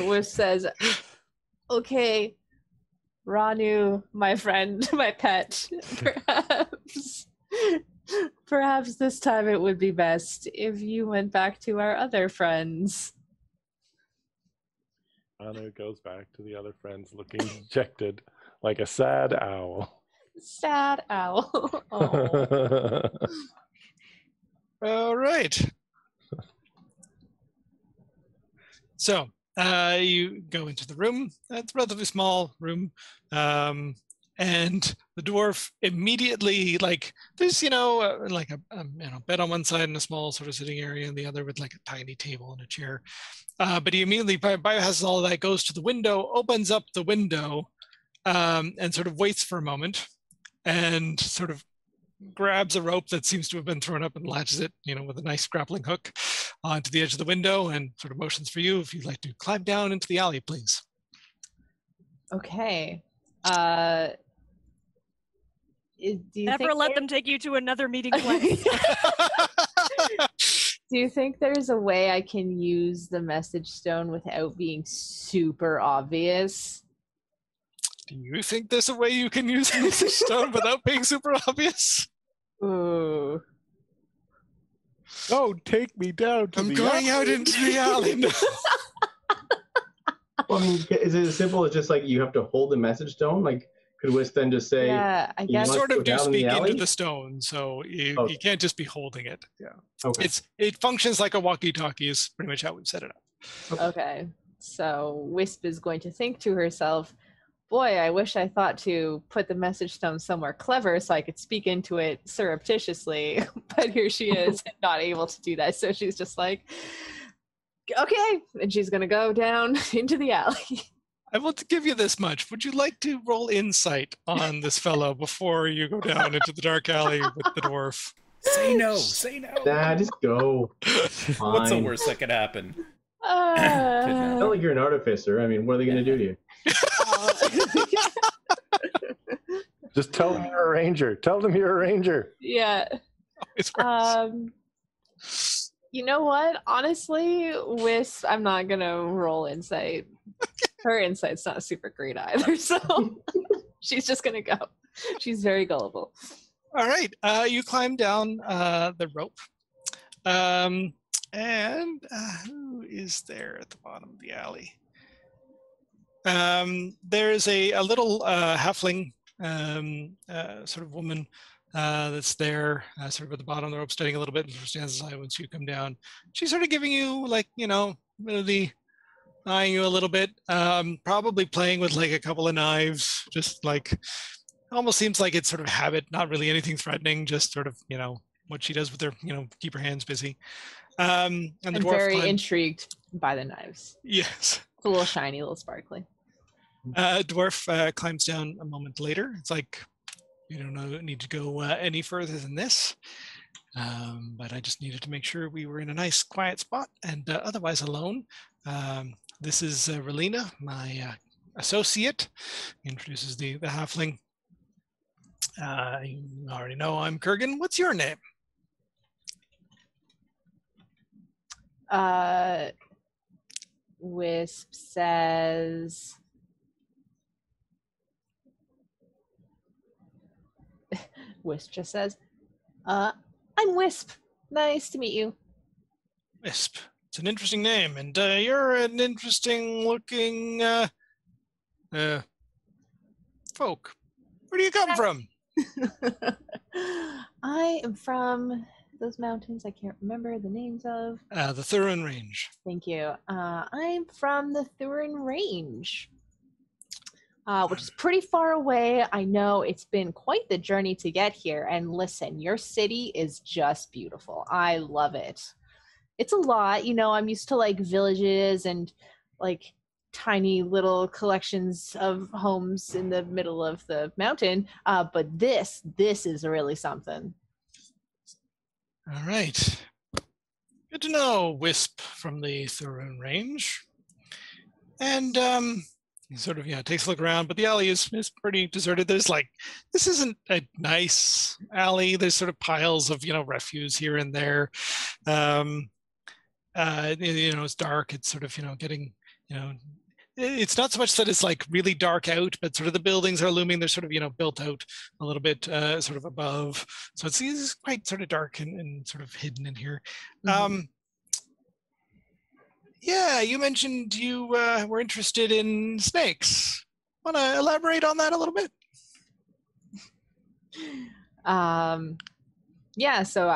Wisp says, "Okay, Ranu, my friend, my pet, perhaps this time it would be best if you went back to our other friends." Ranu goes back to the other friends looking dejected, like a sad owl. Sad owl. Aw. All right. So you go into the room. It's a relatively small room. And the dwarf immediately, like, there's, like a bed on one side and a small sort of sitting area in the other with like a tiny table and a chair. But he immediately biohazards all of that, goes to the window, opens up the window, and sort of waits for a moment and sort of grabs a rope that seems to have been thrown up and latches it, with a nice grappling hook onto the edge of the window and sort of motions for you if you'd like to climb down into the alley, please. Okay. Do you Never think let them take you to another meeting place. Do you think there's a way I can use the message stone without being super obvious? Do you think there's a way you can use the message stone without being super obvious? Ooh. Oh, take me down to I'm the going out alley. into the alley now. Well, I mean, is it as simple as just like you have to hold the message stone? Like, could Wisp then just say, Yeah, I you guess. must Sort go of do down in the speak into alley? the stone, so you Okay. can't just be holding it. Yeah, Okay. it functions like a walkie-talkie is pretty much how we've set it up. Okay. So Wisp is going to think to herself, boy, I wish I thought to put the message stone somewhere clever so I could speak into it surreptitiously. But here she is, not able to do that. So she's just like, okay. And she's going to go down into the alley. I want to give you this much. Would you like to roll insight on this fellow before you go down into the dark alley with the dwarf? Say no. Say no. Nah, just go. What's the Fine. worst that could happen? It's not like you're an artificer. I mean, what are they going to do to you? Just tell them you're a ranger. Tell them you're a ranger. Yeah. Always works. You know what? Honestly, Wisp, I'm not gonna roll insight. Her insight's not super great either, so she's just gonna go. She's very gullible. All right, you climb down the rope. And who is there at the bottom of the alley? There's a little halfling sort of woman that's there sort of at the bottom of the rope, studying a little bit, and sort of stands aside once you come down. She's sort of giving you, like, the eyeing you a little bit, probably playing with like a couple of knives, just like almost seems like it's sort of habit, not really anything threatening, just sort of, what she does with her, keep her hands busy. And the I'm dwarf very intrigued by the knives. Yes. It's a little shiny, a little sparkly. Dwarf climbs down a moment later. It's like, you don't need to go any further than this. But I just needed to make sure we were in a nice quiet spot and otherwise alone. This is Relina, my associate. He introduces the halfling. You already know I'm Kurgan. What's your name? Wisp says... Wisp just says, I'm Wisp. Nice to meet you. Wisp. It's an interesting name, and you're an interesting looking folk. Where do you come from? I am from those mountains I can't remember the names of. The Thurin Range. Thank you. I'm from the Thurin Range, which is pretty far away. I know it's been quite the journey to get here. And listen, your city is just beautiful. I love it. It's a lot. I'm used to like villages and like tiny little collections of homes in the middle of the mountain. But this is really something. All right. Good to know, Wisp from the Thurin Range. And he sort of takes a look around, but the alley is pretty deserted. There's this isn't a nice alley. There's sort of piles of refuse here and there. It's dark. It's sort of getting it's not so much that it's like really dark out, but sort of the buildings are looming. They're sort of built out a little bit sort of above, so it's quite sort of dark and sort of hidden in here. Mm-hmm. Yeah, you mentioned you were interested in snakes. Want to elaborate on that a little bit? Yeah. So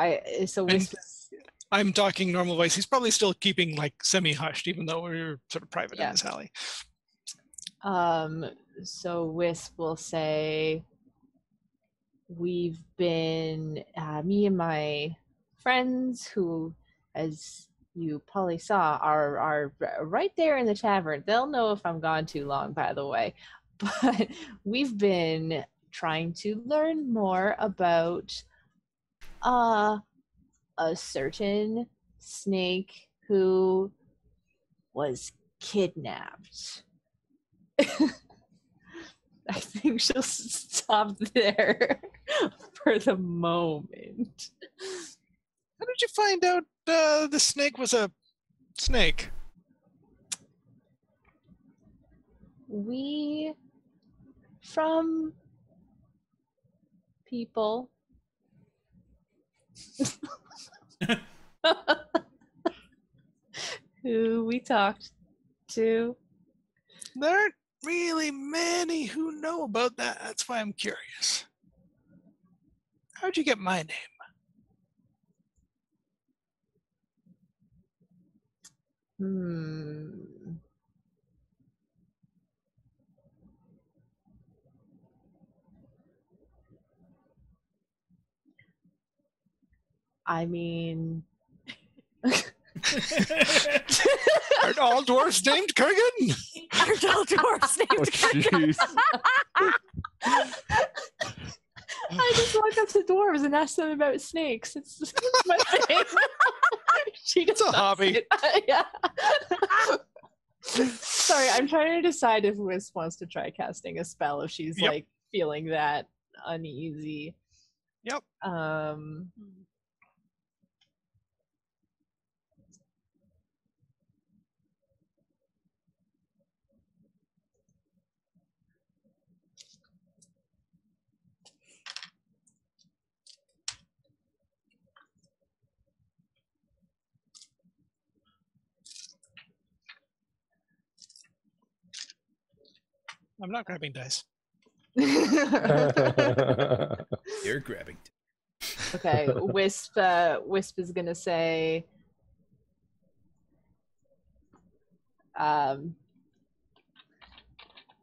I'm talking normal voice. He's probably still keeping like semi-hushed, even though we're sort of private in this alley. So Wisp will say, we've been, me and my friends who, as you probably saw, are right there in the tavern. They'll know if I'm gone too long, by the way. But we've been trying to learn more about a certain snake who was kidnapped. I think she'll stop there for the moment. How did you find out the snake was a snake? We, from people. Who we talked to. There aren't really many who know about that. That's why I'm curious. How'd you get my name? I mean... Aren't all dwarves named Kurgan? Aren't all dwarves named Kurgan? I just walk up to dwarves and ask them about snakes. It's just my thing. It's a hobby. Yeah. Sorry, I'm trying to decide if Wisp wants to try casting a spell if she's like feeling that uneasy. Yep. I'm not grabbing dice. You're grabbing. Okay, Wisp is gonna say,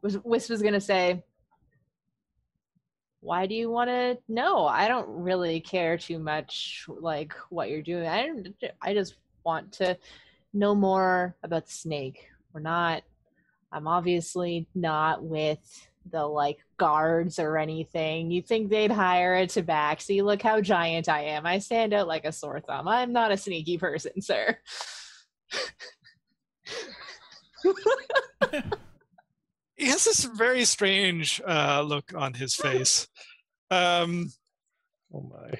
Wisp was gonna say, why do you want to know? I don't really care too much like what you're doing. I just want to know more about the snake. I'm obviously not with the like guards or anything. You'd think they'd hire a tabaxi. Look how giant I am. I stand out like a sore thumb. I'm not a sneaky person, sir. He has this very strange look on his face. Oh my.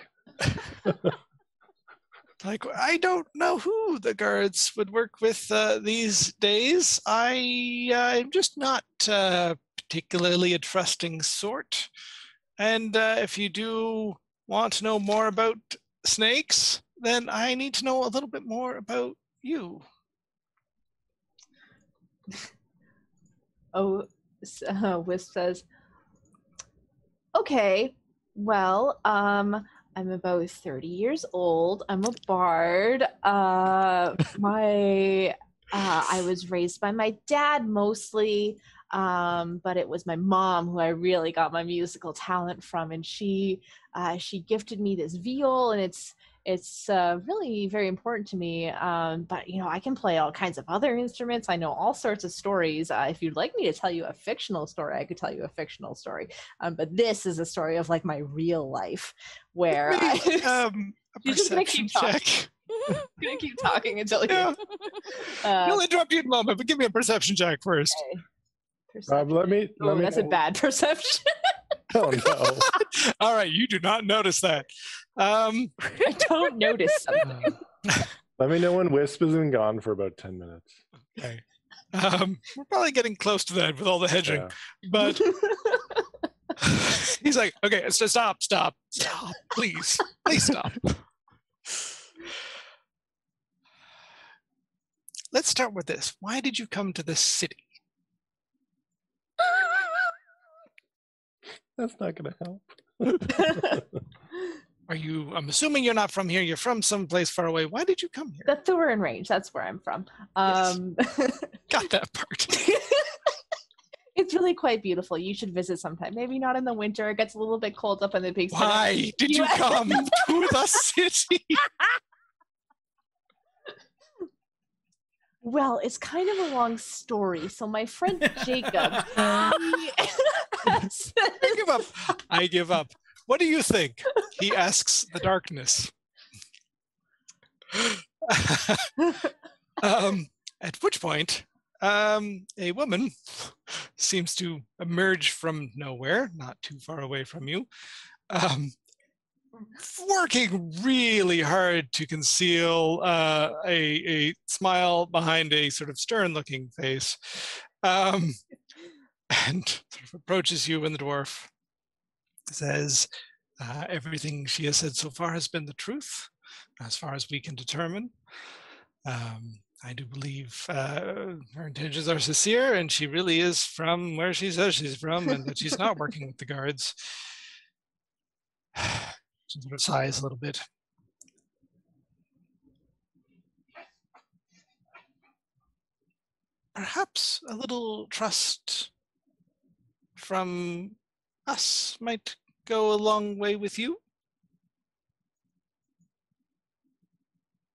Like, I don't know who the guards would work with these days. I'm just not particularly a trusting sort. And if you do want to know more about snakes, then I need to know a little bit more about you. Wisp says, okay, well, I'm about 30 years old. I'm a bard. I was raised by my dad mostly, but it was my mom who I really got my musical talent from, and she gifted me this viol, and it's really very important to me. But I can play all kinds of other instruments. I know all sorts of stories. If you'd like me to tell you a fictional story, I could tell you a fictional story. But this is a story of like my real life, where a you're just gonna keep perception talking. check. Gonna keep talking until you. Yeah. I'll interrupt you in a moment, but give me a perception check first. Okay. Rob, let me. That's a bad perception. Oh no! All right, you do not notice that. I don't notice something. Let me know when Wisp has been gone for about 10 minutes. Okay. We're probably getting close to that with all the hedging, Yeah. but he's like, okay, so stop, please stop. Let's start with this. Why did you come to this city? That's not going to help. I'm assuming you're not from here. You're from someplace far away. Why did you come here? The Thurin Range. That's where I'm from. Yes. Got that part. It's really quite beautiful. You should visit sometime. Maybe not in the winter. It gets a little bit cold up in the big city. Why did you come to the city? Well, it's kind of a long story. So my friend Jacob, I give up. What do you think? He asks the darkness. At which point, a woman seems to emerge from nowhere, not too far away from you, working really hard to conceal a smile behind a sort of stern-looking face, and sort of approaches you, and the dwarf says, everything she has said so far has been the truth, as far as we can determine. I do believe her intentions are sincere, and she really is from where she says she's from, and that she's not working with the guards. She sort of sighs a little bit. Perhaps a little trust from us might go a long way with you.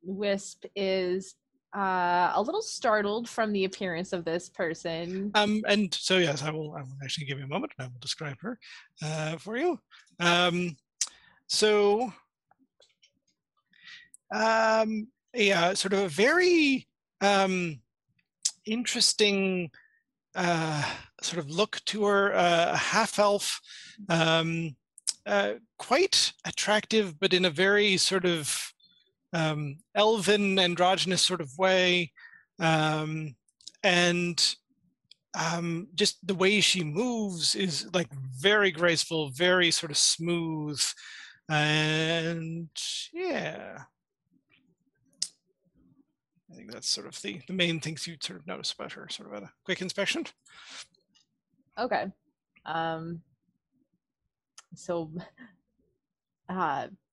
Wisp is a little startled from the appearance of this person. And so yes, I will actually give you a moment, and I will describe her for you. Sort of a very interesting sort of look to her, a half-elf, quite attractive, but in a very sort of elven, androgynous sort of way, and just the way she moves is like very graceful, very sort of smooth, and yeah, I think that's sort of the main things you'd sort of notice about her, sort of at a quick inspection. Okay. So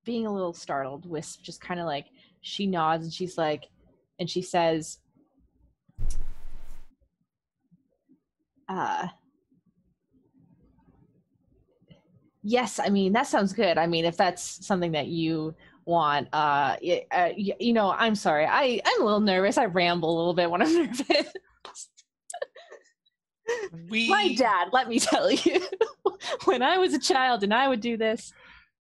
being a little startled, Wisp just kind of like, she nods and she's like, and she says, Yes, I mean, that sounds good. I mean, if that's something that you want, you know, I'm sorry. I'm a little nervous. I ramble a little bit when I'm nervous. My dad, let me tell you, when I was a child and I would do this,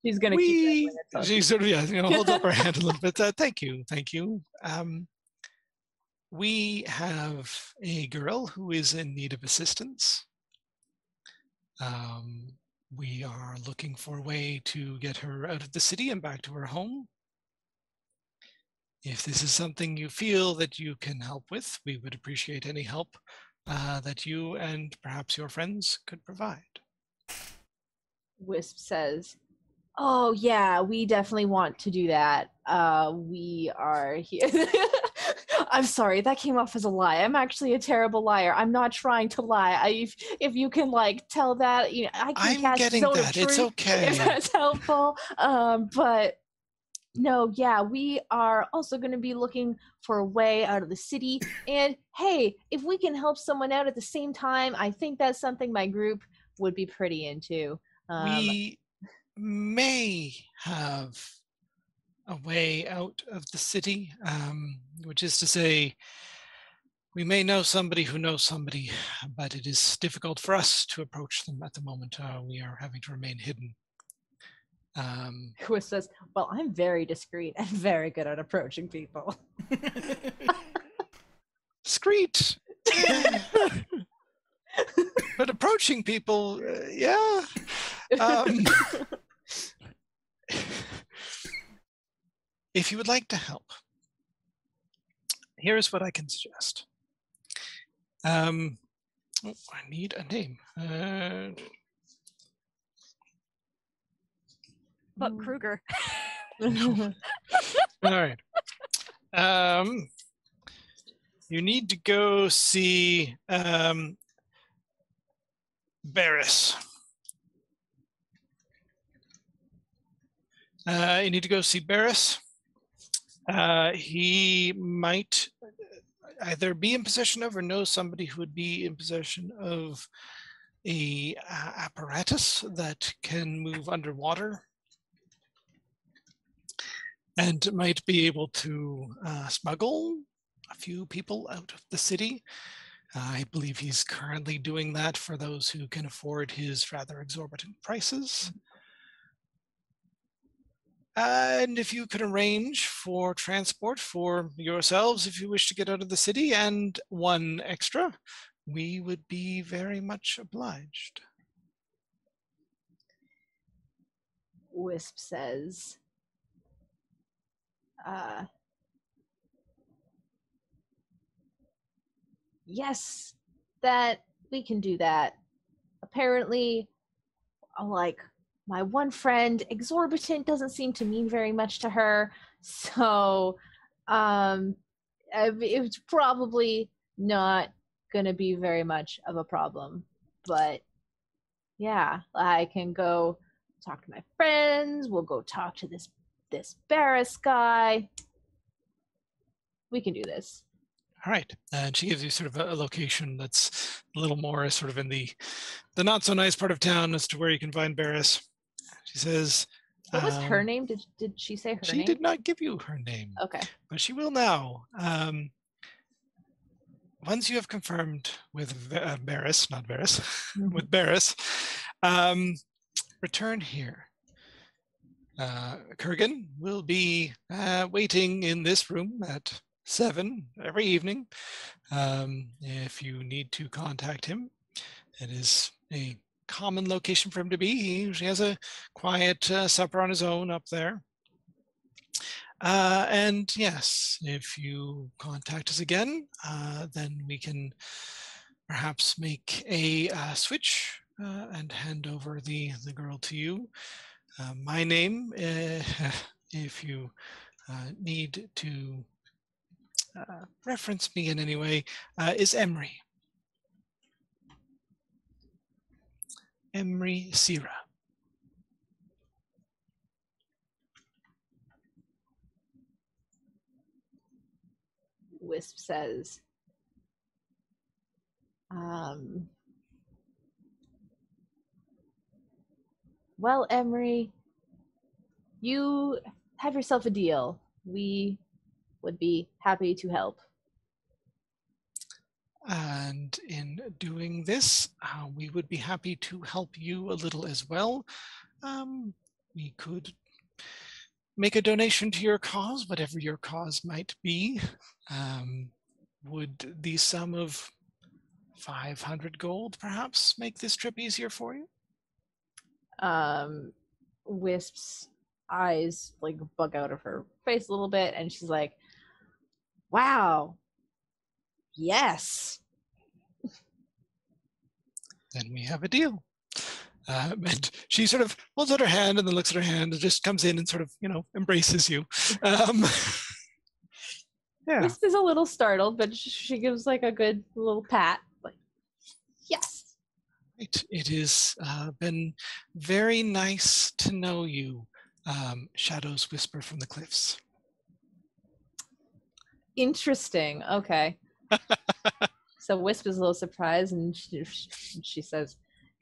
she's going to keep rambling until she sort of, holds up her hand a little bit. Thank you. We have a girl who is in need of assistance. We are looking for a way to get her out of the city and back to her home. If this is something you feel that you can help with, we would appreciate any help that you and perhaps your friends could provide. Wisp says, "Oh yeah, we definitely want to do that. We are here." I'm sorry, that came off as a lie. I'm actually a terrible liar. I'm not trying to lie. If you can tell that, I can cast Zone of Truth. It's okay. If that's helpful. But no, yeah, we are also going to be looking for a way out of the city. And hey, if we can help someone out at the same time, I think that's something my group would be pretty into. We may have a way out of the city, which is to say, we may know somebody who knows somebody, but it is difficult for us to approach them at the moment. We are having to remain hidden. Who says, "Well, I'm very discreet and very good at approaching people." Discreet. But approaching people, yeah. If you would like to help, here's what I can suggest. I need a name. But Kruger. All right. You need to go see Barris. You need to go see Barris. He might either be in possession of or know somebody who would be in possession of a apparatus that can move underwater and might be able to smuggle a few people out of the city. I believe he's currently doing that for those who can afford his rather exorbitant prices. And if you could arrange for transport for yourselves if you wish to get out of the city and one extra, we would be very much obliged. Wisp says, "Yes, that we can do that. Apparently, my one friend, exorbitant doesn't seem to mean very much to her, so it's probably not gonna be very much of a problem. But yeah, I can go talk to my friends. We'll go talk to this Barris guy. We can do this." All right. And she gives you sort of a location that's a little more sort of in the not so nice part of town as to where you can find Barris. She says, "What was her name? Did she say her name?" She did not give you her name. Okay. But she will now. Once you have confirmed with Barris, not Varys, with Barris, return here. Kurgan will be waiting in this room at 7 every evening. If you need to contact him, it is a common location for him to be. He usually has a quiet supper on his own up there. And yes, if you contact us again, then we can perhaps make a switch and hand over the girl to you. My name, if you need to reference me in any way, is Emery. Emery Sira. Wisp says, Well, Emery, you have yourself a deal. We would be happy to help. And in doing this, we would be happy to help you a little as well. We could make a donation to your cause, whatever your cause might be. Would the sum of 500 gold perhaps make this trip easier for you? Wisp's eyes like bug out of her face a little bit, and she's like, wow, yes. Then we have a deal. And she sort of holds out her hand and then looks at her hand and just comes in and sort of, embraces you. Yeah. Wisp is a little startled, but she gives like a good little pat. Like, yes. Right. It has been very nice to know you, Shadows Whisper from the Cliffs. Interesting. Okay. So Wisp is a little surprised, and she says,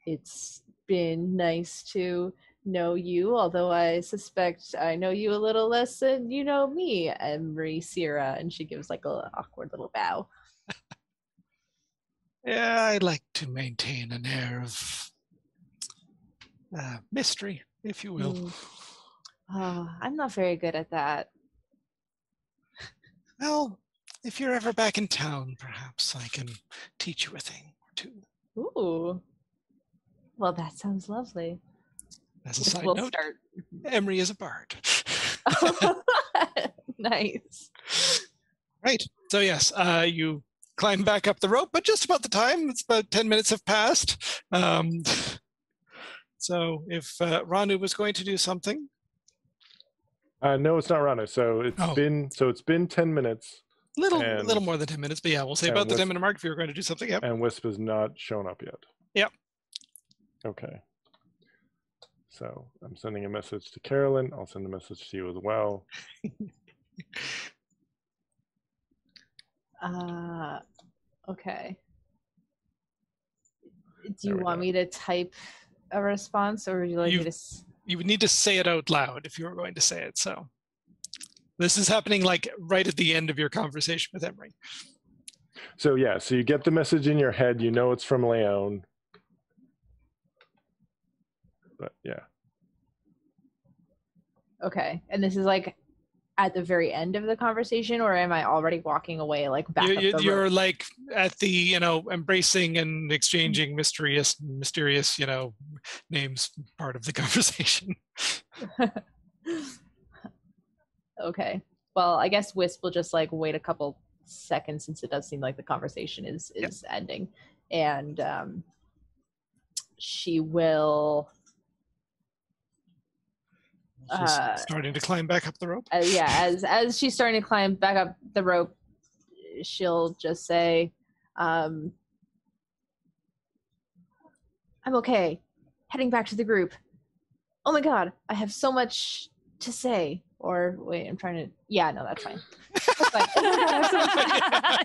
it's been nice to know you, although I suspect I know you a little less than you know me, Emery Sierra. And she gives like a awkward little bow. Yeah, I like to maintain an air of mystery, if you will. I'm not very good at that. Well, if you're ever back in town, perhaps I can teach you a thing or two. Ooh. Well, that sounds lovely. As a side We'll note, start. Emery is a bard. Nice. Right. So yes, you climb back up the rope, but just about the time. It's about 10 minutes have passed. So if Ranu was going to do something. No, it's not Rana. So it's been 10 minutes. A little more than 10 minutes, but yeah, we'll say about the 10-minute mark if you were going to do something. Yep. And Whisp has not shown up yet. Yep. Okay. So I'm sending a message to Carolyn. I'll send a message to you as well. Okay. Do you want me to type a response, or would you like me to? You would need to say it out loud if you were going to say it. So this is happening like right at the end of your conversation with Emery. So yeah, so you get the message in your head. You know it's from Leon. But yeah. Okay, and this is like at the very end of the conversation, or am I already walking away like back? You're like at the embracing and exchanging mysterious names part of the conversation. Okay, well, I guess Wisp will just like wait a couple seconds, since it does seem like the conversation is ending, and she will. She's starting to climb back up the rope. As she's starting to climb back up the rope, she'll just say, I'm okay. Heading back to the group. Oh my god, I have so much to say. Or wait, I'm trying to. Yeah, no, that's fine. That's fine.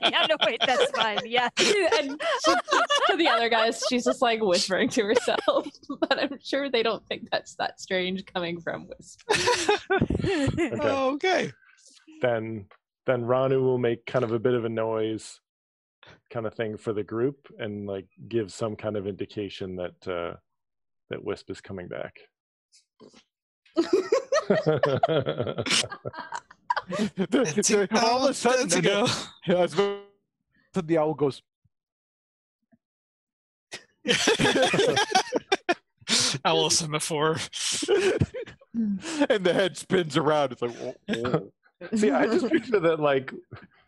Yeah, no, wait, that's fine. Yeah. And to the other guys, she's just like whispering to herself. But I'm sure they don't think that's that strange coming from Wisp. Okay. Then Ranu will make kind of a bit of a noise kind of thing for the group and like give some kind of indication that that Wisp is coming back. All of a sudden, the owl goes. Owl semaphore. And the head spins around. It's like, whoa. See, I just picture that like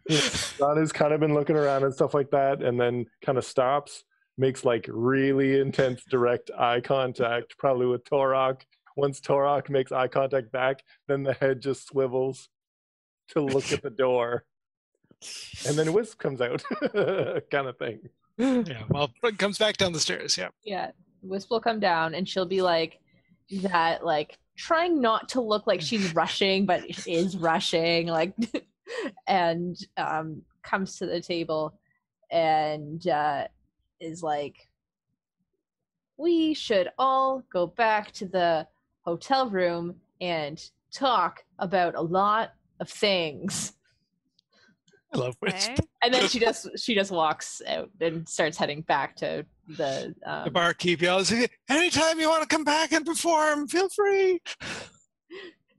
Ranu's kind of been looking around and stuff like that, and then kind of stops, makes like really intense direct eye contact, probably with Torok. Once Torok makes eye contact back, then the head just swivels to look at the door. And then Wisp comes out, kind of thing. Yeah, well, it comes back down the stairs, yeah. Yeah, Wisp will come down, and she'll be like that, like trying not to look like she's rushing, but is rushing, like, and comes to the table and is like, we should all go back to the hotel room and talk about a lot of things. I love Whisp. Okay. And then she just walks out and starts heading back to the The barkeep yells, anytime you want to come back and perform, feel free.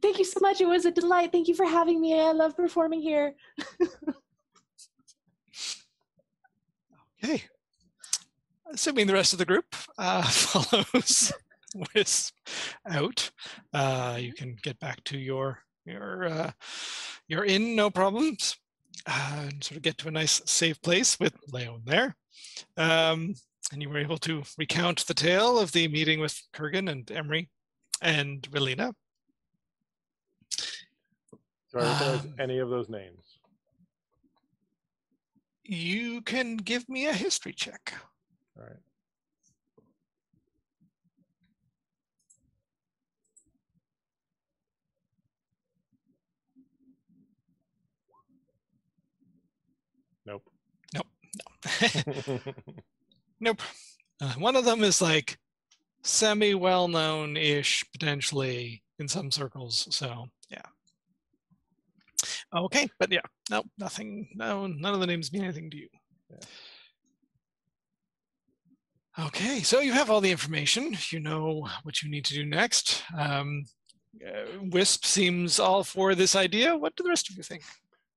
Thank you so much. It was a delight. Thank you for having me. I love performing here. Okay. Assuming the rest of the group follows Wisp out, you can get back to your inn, no problems, and sort of get to a nice safe place with Leon there. And you were able to recount the tale of the meeting with Kurgan and Emery and Relina. Do I recognize any of those names? You can give me a history check. All right. Nope. No. Nope. One of them is like semi-well-known-ish, potentially, in some circles. So, yeah. Okay, but yeah, no, nothing. No, none of the names mean anything to you. Yeah. Okay, so you have all the information. You know what you need to do next. Wisp seems all for this idea. What do the rest of you think?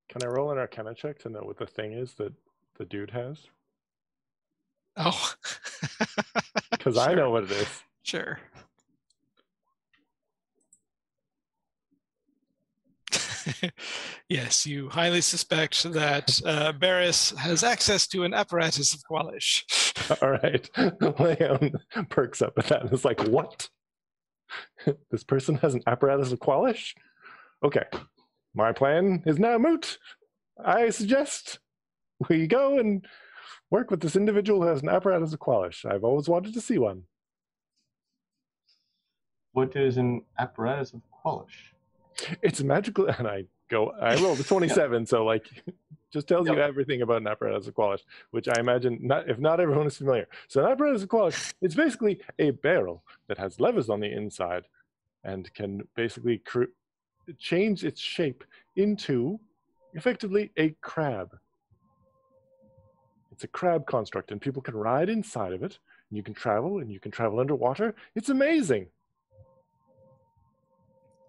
Can I roll an Arcana check to know what the thing is that the dude has? Oh, Because sure. I know what it is. Sure. Yes, you highly suspect that Barris has access to an apparatus of Qualish. All right. Leon perks up at that and is like, what? This person has an apparatus of Qualish? Okay. My plan is now moot. I suggest we go and work with this individual who has an apparatus of Qualish. I've always wanted to see one. What is an apparatus of Qualish? It's magical, and I rolled a 27, so like, just tells you everything about an apparatus of Qualish, which I imagine, if not everyone is familiar. So an apparatus of Qualish, it's basically a barrel that has levers on the inside and can basically change its shape into, effectively, a crab. It's a crab construct, and people can ride inside of it, and you can travel underwater. It's amazing.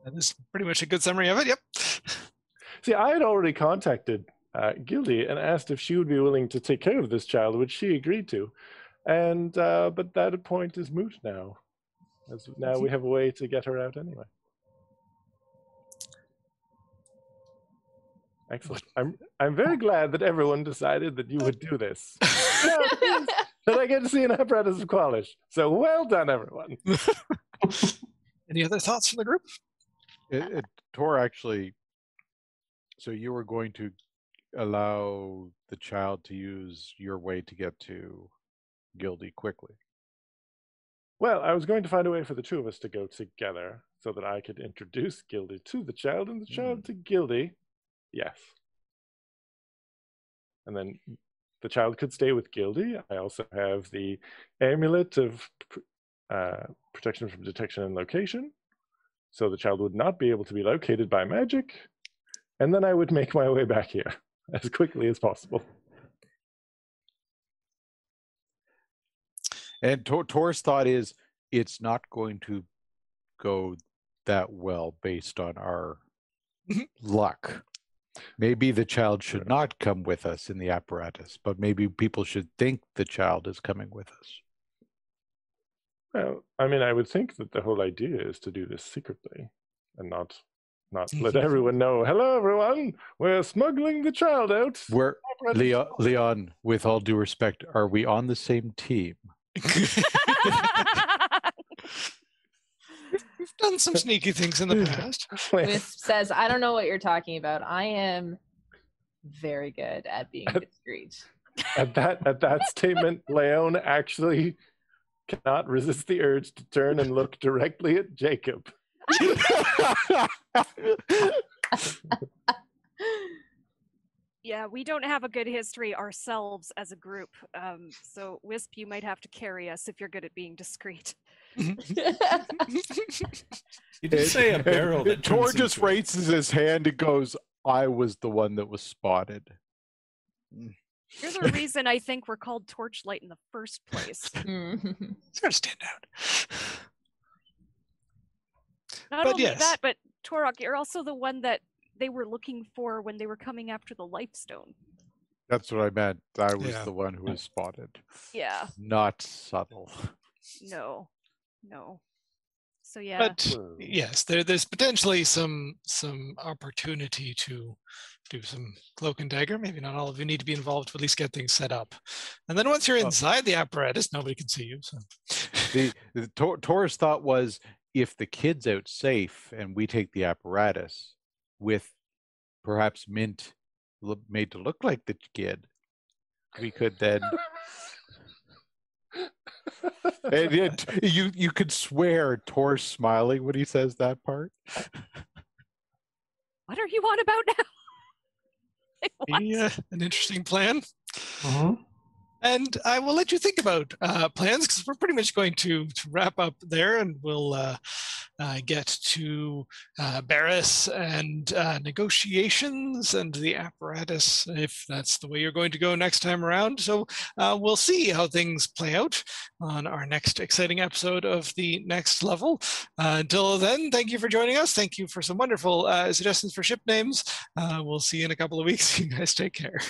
That is pretty much a good summary of it. Yep. See, I had already contacted Gildy and asked if she would be willing to take care of this child, which she agreed to. And but that point is moot now, as now we have a way to get her out anyway. Excellent. I'm very glad that everyone decided that you would do this. That I get to see an apparatus of Qualish. So well done, everyone. Any other thoughts from the group? Tor, actually, so you were going to allow the child to use your way to get to Gildy quickly. Well, I was going to find a way for the two of us to go together so that I could introduce Gildy to the child and the child to Gildy. Yes. And then the child could stay with Gildy. I also have the amulet of protection from detection and location. So the child would not be able to be located by magic. And then I would make my way back here as quickly as possible. And Tor's thought is it's not going to go that well based on our luck. Maybe the child should not come with us in the apparatus, but maybe people should think the child is coming with us. Well, I mean, I would think that the whole idea is to do this secretly and not let everyone know, hello, everyone, we're smuggling the child out. Leon, with all due respect, are we on the same team? We've done some sneaky things in the past. Wisp says, I don't know what you're talking about. I am very good at being discreet. At that statement, Leon actually cannot resist the urge to turn and look directly at Jacob. Yeah, we don't have a good history ourselves as a group. So Wisp, you might have to carry us if you're good at being discreet. You did say a barrel that Tor turns just into a- raises his hand and goes, I was the one that was spotted. You're the reason I think we're called Torchlight in the first place. It's got to stand out. Not But only yes. that, but Torok, you're also the one that they were looking for when they were coming after the Lifestone. That's what I meant. I was Yeah. the one who was spotted. Yeah, Not subtle. no. So yeah, But yes, there's potentially some opportunity to do some cloak and dagger. Maybe not all of you need to be involved, but at least get things set up. And then once you're inside the apparatus, nobody can see you. So Tor's thought was, if the kid's out safe and we take the apparatus with perhaps Mint made to look like the kid, we could then and you could swear Tor's smiling when he says that part. what are you on about now? What? yeah, an interesting plan. Mm-hmm. And I will let you think about plans, because we're pretty much going to wrap up there, and we'll get to Barris and negotiations and the apparatus, if that's the way you're going to go next time around. So we'll see how things play out on our next exciting episode of the Next Level. Until then, thank you for joining us. Thank you for some wonderful suggestions for ship names. We'll see you in a couple of weeks. You guys take care.